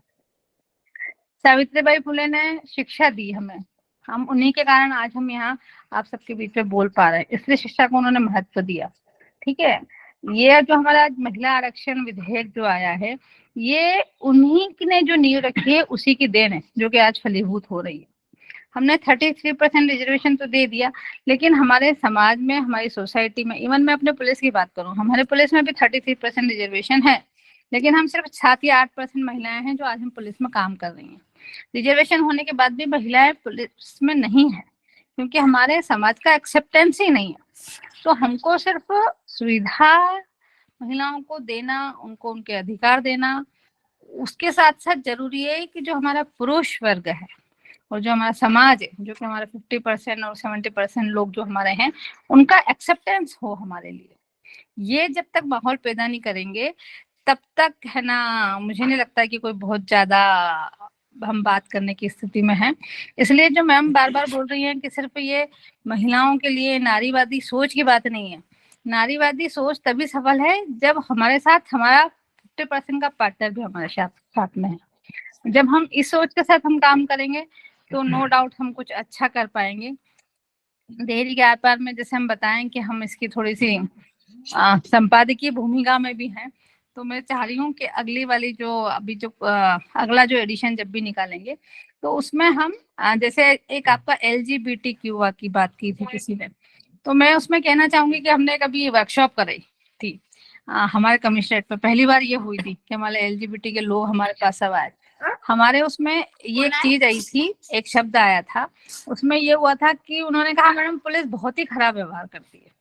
सावित्रीबाई फुले ने शिक्षा दी हमें, हम उन्हीं के कारण आज हम यहाँ आप सबके बीच में बोल पा रहे हैं, इसलिए शिक्षा को उन्होंने महत्व दिया। ठीक है, ये जो हमारा आज महिला आरक्षण विधेयक जो आया है, ये उन्हीं ने जो नींव रखी है उसी की देन है, जो कि आज फलीभूत हो रही है। हमने 33% रिजर्वेशन तो दे दिया, लेकिन हमारे समाज में, हमारी सोसाइटी में, इवन मैं अपने पुलिस की बात करूं, हमारे पुलिस में भी 33% रिजर्वेशन है, लेकिन हम सिर्फ 7 या 8% महिलाएं हैं जो आज हम पुलिस में काम कर रही हैं। रिजर्वेशन होने के बाद भी महिलाएं पुलिस में नहीं है, क्योंकि हमारे समाज का एक्सेप्टेंस ही नहीं है। तो हमको सिर्फ सुविधा महिलाओं को देना, उनको उनके अधिकार देना, उसके साथ साथ जरूरी है कि जो हमारा पुरुष वर्ग है और जो हमारा समाज है, जो कि हमारे 50% और 70% लोग जो हमारे हैं, उनका एक्सेप्टेंस हो हमारे लिए। ये जब तक माहौल पैदा नहीं करेंगे तब तक, है ना, मुझे नहीं लगता कि कोई बहुत ज्यादा हम बात करने की स्थिति में है। इसलिए जो मैम बार बार बोल रही हैं कि सिर्फ ये महिलाओं के लिए नारीवादी सोच की बात नहीं है, नारीवादी सोच तभी सफल है जब हमारे साथ हमारा 50% का पार्टनर भी हमारे साथ में है। जब हम इस सोच के साथ हम काम करेंगे तो नो डाउट हम कुछ अच्छा कर पाएंगे। देहरी के आर पार में जैसे हम बताएं कि हम इसकी थोड़ी सी संपादकीय भूमिका में भी हैं, तो मैं चाह रही हूँ कि अगली वाली जो अभी जो अगला जो एडिशन जब भी निकालेंगे तो उसमें हम जैसे एक आपका LGBTQ की बात की थी किसी ने, तो मैं उसमें कहना चाहूंगी कि हमने कभी वर्कशॉप कराई थी हमारे कमिश्नरेट में, पहली बार ये हुई थी कि हमारे LGBT के लोग हमारे पास सब आए। हमारे उसमें ये एक चीज आई थी, एक शब्द आया था, उसमें ये हुआ था कि उन्होंने कहा मैडम पुलिस बहुत ही खराब व्यवहार करती है।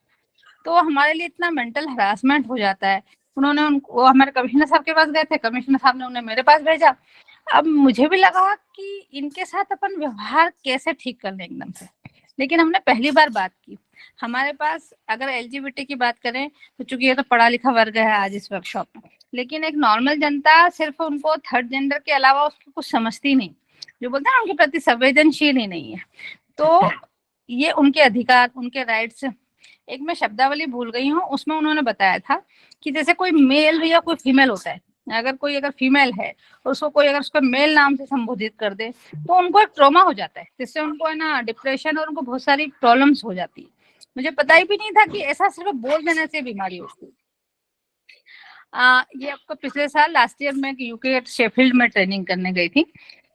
तो हमारे लिए इतना मेंटल हरासमेंट हो जाता है। उन्होंने वो हमारे कमिश्नर साहब के पास गए थे, कमिश्नर साहब ने उन्हें मेरे पास भेजा। अब मुझे भी लगा कि इनके साथ अपन व्यवहार कैसे ठीक कर लें एकदम से, लेकिन हमने पहली बार बात की। हमारे पास अगर LGBT की बात करें तो चूंकि ये तो पढ़ा लिखा वर्ग है आज इस वर्कशॉप में, लेकिन एक नॉर्मल जनता सिर्फ उनको थर्ड जेंडर के अलावा उसको कुछ समझती नहीं, जो बोलते हैं उनके प्रति संवेदनशील ही नहीं है। तो ये उनके अधिकार, उनके राइट्स, एक मैं शब्दावली भूल गई हूँ, उसमें उन्होंने बताया था कि जैसे कोई मेल या कोई फीमेल होता है, अगर फीमेल है और उसको कोई अगर उसको मेल नाम से संबोधित कर दे तो उनको एक ट्रॉमा हो जाता है, जिससे उनको है ना डिप्रेशन और उनको बहुत सारी प्रॉब्लम्स हो जाती है। मुझे पता ही भी नहीं था कि ऐसा सिर्फ बोल देने से बीमारी होती है। ये आपको पिछले साल लास्ट ईयर में यूके शेफील्ड में ट्रेनिंग करने गई थी,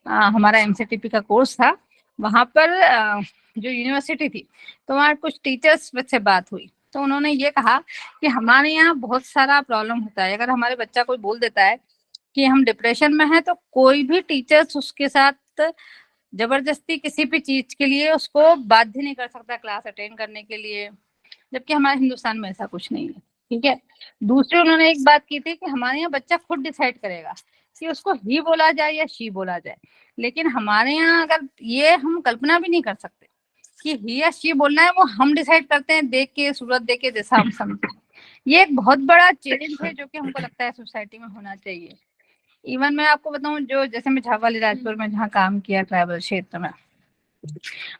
हमारा MCTP का कोर्स था। वहां पर जो यूनिवर्सिटी थी तो वहाँ कुछ टीचर्स से बात हुई, तो उन्होंने ये कहा कि हमारे यहाँ बहुत सारा प्रॉब्लम होता है। अगर हमारे बच्चा कोई बोल देता है कि हम डिप्रेशन में हैं तो कोई भी टीचर्स उसके साथ जबरदस्ती किसी भी चीज के लिए उसको बाध्य नहीं कर सकता क्लास अटेंड करने के लिए, जबकि हमारे हिंदुस्तान में ऐसा कुछ नहीं है। ठीक है, दूसरी उन्होंने एक बात की थी कि हमारे यहाँ बच्चा खुद डिसाइड करेगा कि उसको ही बोला जाए या शी बोला जाए, लेकिन हमारे यहाँ अगर ये हम कल्पना भी नहीं कर सकते कि ही या शी बोलना है, वो हम डिसाइड करते हैं देख के, सूरत देख के, जैसा हम समझते। ये एक बहुत बड़ा चैलेंज है जो कि हमको लगता है सोसाइटी में होना चाहिए। इवन मैं आपको बताऊं, जो जैसे मैं झावा अलीराजपुर में जहाँ काम किया ट्राइबल क्षेत्र में,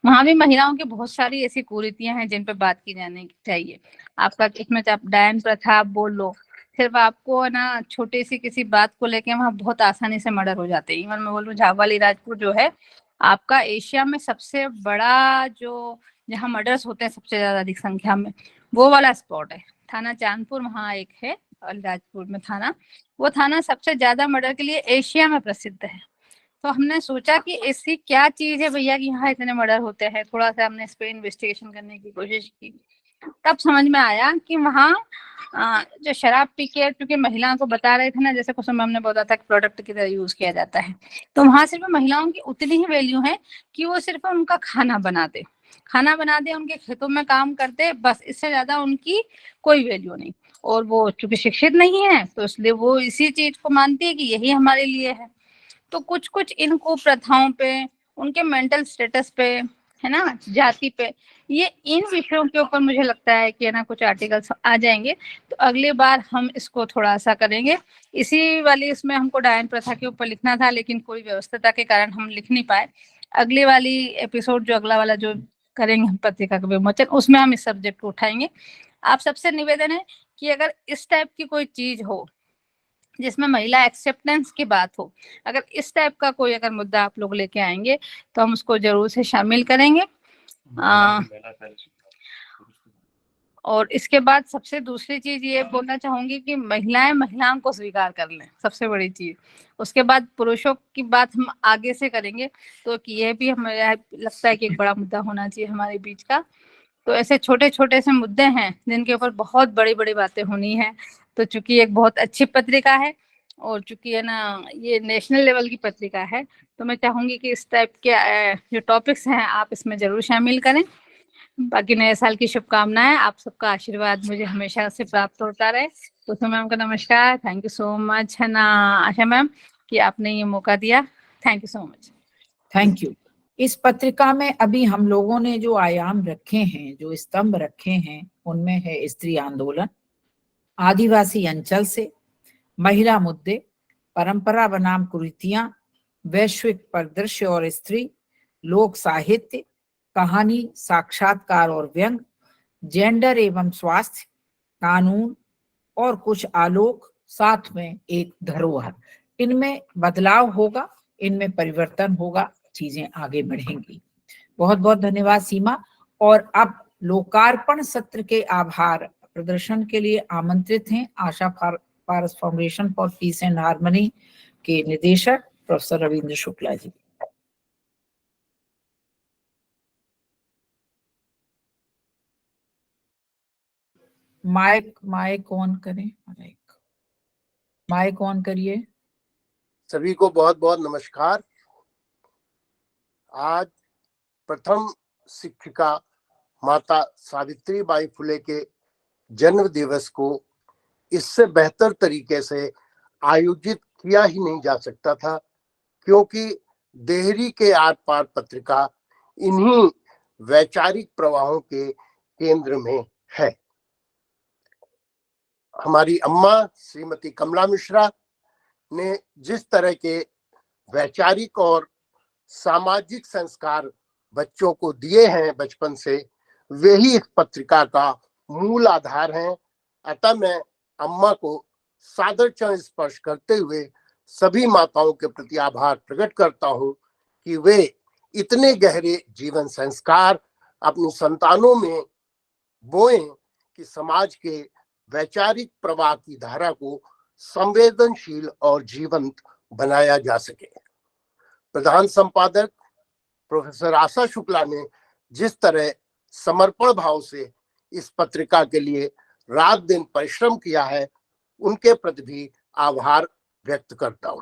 वहां भी महिलाओं की बहुत सारी ऐसी कुरीतियां हैं जिन पे बात की जानी चाहिए। आपका इसमें आप डायन प्रथा आप बोल लो, सिर्फ आपको है ना छोटी सी किसी बात को लेके वहाँ बहुत आसानी से मर्डर हो जाते हैं। इवन मैं बोलूँ झावा अलीराजपुर जो है आपका एशिया में सबसे बड़ा, जो जहाँ मर्डर्स होते हैं सबसे ज्यादा अधिक संख्या में, वो वाला स्पॉट है। थाना चांदपुर वहाँ एक है अलीराजपुर में थाना, वो थाना सबसे ज्यादा मर्डर के लिए एशिया में प्रसिद्ध है। तो हमने सोचा कि ऐसी क्या चीज है भैया कि यहाँ इतने मर्डर होते हैं। थोड़ा सा हमने इस पे इन्वेस्टिगेशन करने की कोशिश की, तब समझ में आया कि वहाँ जो शराब पी के, क्योंकि महिलाओं को बता रहे थे ना, जैसे कुछ समय हमने बोला था कि प्रोडक्ट की तरह यूज किया जाता है, तो वहां सिर्फ महिलाओं की उतनी ही वैल्यू है कि वो सिर्फ उनका खाना बना दे, उनके खेतों में काम करते, बस, इससे ज्यादा उनकी कोई वैल्यू नहीं। और वो चूंकि शिक्षित नहीं है तो इसलिए वो इसी चीज को मानती है कि यही हमारे लिए है। तो कुछ कुछ इन कुप्रथाओं पे, उनके मेंटल स्टेटस पे, है ना, जाति पे, ये इन विषयों के ऊपर मुझे लगता है कि है ना कुछ आर्टिकल्स आ जाएंगे, तो अगली बार हम इसको थोड़ा सा करेंगे। इसी वाली इसमें हमको डायन प्रथा के ऊपर लिखना था, लेकिन कोई व्यवस्था के कारण हम लिख नहीं पाए। अगली वाली एपिसोड जो अगला वाला जो करेंगे हम पत्रिका का विमोचन, उसमें हम इस सब्जेक्ट को उठाएंगे। आप सबसे निवेदन है कि अगर इस टाइप की कोई चीज हो जिसमें महिला एक्सेप्टेंस की बात हो, अगर इस टाइप का कोई अगर मुद्दा आप लोग लेके आएंगे तो हम उसको जरूर से शामिल करेंगे। और इसके बाद सबसे दूसरी चीज ये बोलना चाहूंगी कि महिलाओं को स्वीकार कर लें, सबसे बड़ी चीज। उसके बाद पुरुषों की बात हम आगे से करेंगे, तो ये भी हमें लगता है कि एक बड़ा मुद्दा होना चाहिए हमारे बीच का। तो ऐसे छोटे छोटे से मुद्दे हैं जिनके ऊपर बहुत बड़ी बड़ी बातें होनी है। तो चूंकि एक बहुत अच्छी पत्रिका है और चूंकि है ना ये नेशनल लेवल की पत्रिका है, तो मैं चाहूंगी कि इस टाइप के जो टॉपिक्स हैं आप इसमें जरूर शामिल करें। बाकी नए साल की शुभकामनाएं, आप सबका आशीर्वाद मुझे हमेशा से प्राप्त होता रहे। तो मैम का नमस्कार, थैंक यू सो मच, है ना आशा मैम, कि आपने ये मौका दिया। Thank you so much. Thank you. इस पत्रिका में अभी हम लोगों ने जो आयाम रखे हैं, जो स्तंभ रखे हैं, उनमें है स्त्री आंदोलन, आदिवासी अंचल से, महिला मुद्दे, परंपरा बनाम कुरीतियां, वैश्विक परिदृश्य और स्त्री, लोक साहित्य, कहानी, साक्षात्कार और व्यंग, जेंडर एवं स्वास्थ्य, कानून और कुछ आलोक, साथ में एक धरोहर। इनमें बदलाव होगा, इनमें परिवर्तन होगा, चीजें आगे बढ़ेंगी। बहुत बहुत धन्यवाद सीमा। और अब लोकार्पण सत्र के आभार प्रदर्शन के लिए आमंत्रित हैं Asha Paras foundation for peace and harmony के निदेशक professor Ravindra Shukla ji. Mic on करें, माइक ऑन करिए। सभी को बहुत बहुत नमस्कार। आज प्रथम शिक्षिका माता सावित्रीबाई फुले के जन्म दिवस को इससे बेहतर तरीके से आयोजित किया ही नहीं जा सकता था, क्योंकि देहरी के आर पार पत्रिका इन्हीं वैचारिक प्रवाहों के केंद्र में है। हमारी अम्मा श्रीमती कमला मिश्रा ने जिस तरह के वैचारिक और सामाजिक संस्कार बच्चों को दिए हैं बचपन से, वे ही इस पत्रिका का मूल आधार हैं। अतः मैं अम्मा को सादर चरण स्पर्श करते हुए सभी माताओं के प्रति आभार प्रकट करता हूं कि वे इतने गहरे जीवन संस्कार अपनी संतानों में बोएं कि समाज के वैचारिक प्रवाह की धारा को संवेदनशील और जीवंत बनाया जा सके। प्रधान संपादक प्रोफेसर आशा शुक्ला ने जिस तरह समर्पण भाव से इस पत्रिका के लिए रात दिन परिश्रम किया है, उनके प्रति भी आभार व्यक्त करता हूं।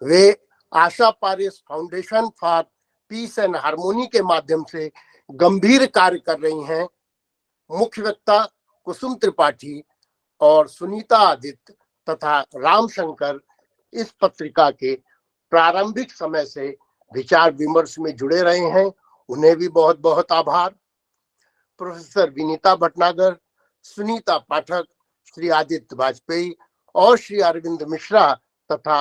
वे Asha Paras foundation for peace and harmony के माध्यम से गंभीर कार्य कर रही हैं। मुख्य वक्ता कुसुम त्रिपाठी और सुनीता आदित्य तथा रामशंकर इस पत्रिका के प्रारंभिक समय से विचार विमर्श में जुड़े रहे हैं, उन्हें भी बहुत बहुत आभार। प्रोफेसर विनीता भटनागर, सुनीता पाठक, श्री आदित्य वाजपेयी और श्री अरविंद मिश्रा तथा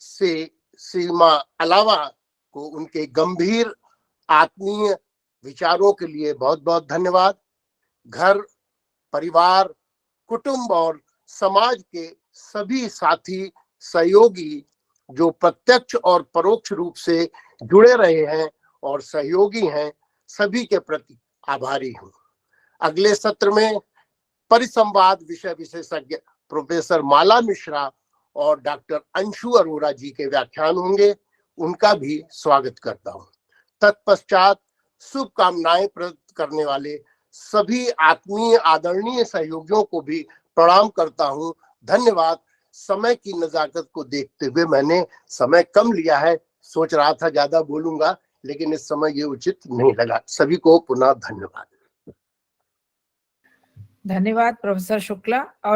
से सीमा अलावा को उनके गंभीर आत्मीय विचारों के लिए बहुत बहुत धन्यवाद। घर परिवार, कुटुंब और समाज के सभी साथी सहयोगी जो प्रत्यक्ष और परोक्ष रूप से जुड़े रहे हैं और सहयोगी हैं, सभी के प्रति आभारी हूं। अगले सत्र में परिसंवाद विषय विशेषज्ञ प्रोफेसर माला मिश्रा और डॉक्टर अंशु अरोरा जी के व्याख्यान होंगे, उनका भी स्वागत करता हूं। तत्पश्चात शुभकामनाएं प्रकट करने वाले सभी आत्मीय आदरणीय सहयोगियों को भी प्रणाम करता हूं। धन्यवाद। समय की नजाकत को देखते हुए मैंने समय कम लिया है, सोच रहा था ज्यादा बोलूंगा, लेकिन इस समय ये उचित नहीं लगा। सभी को पुनः धन्यवाद। धन्यवाद प्रोफेसर शुक्ला। और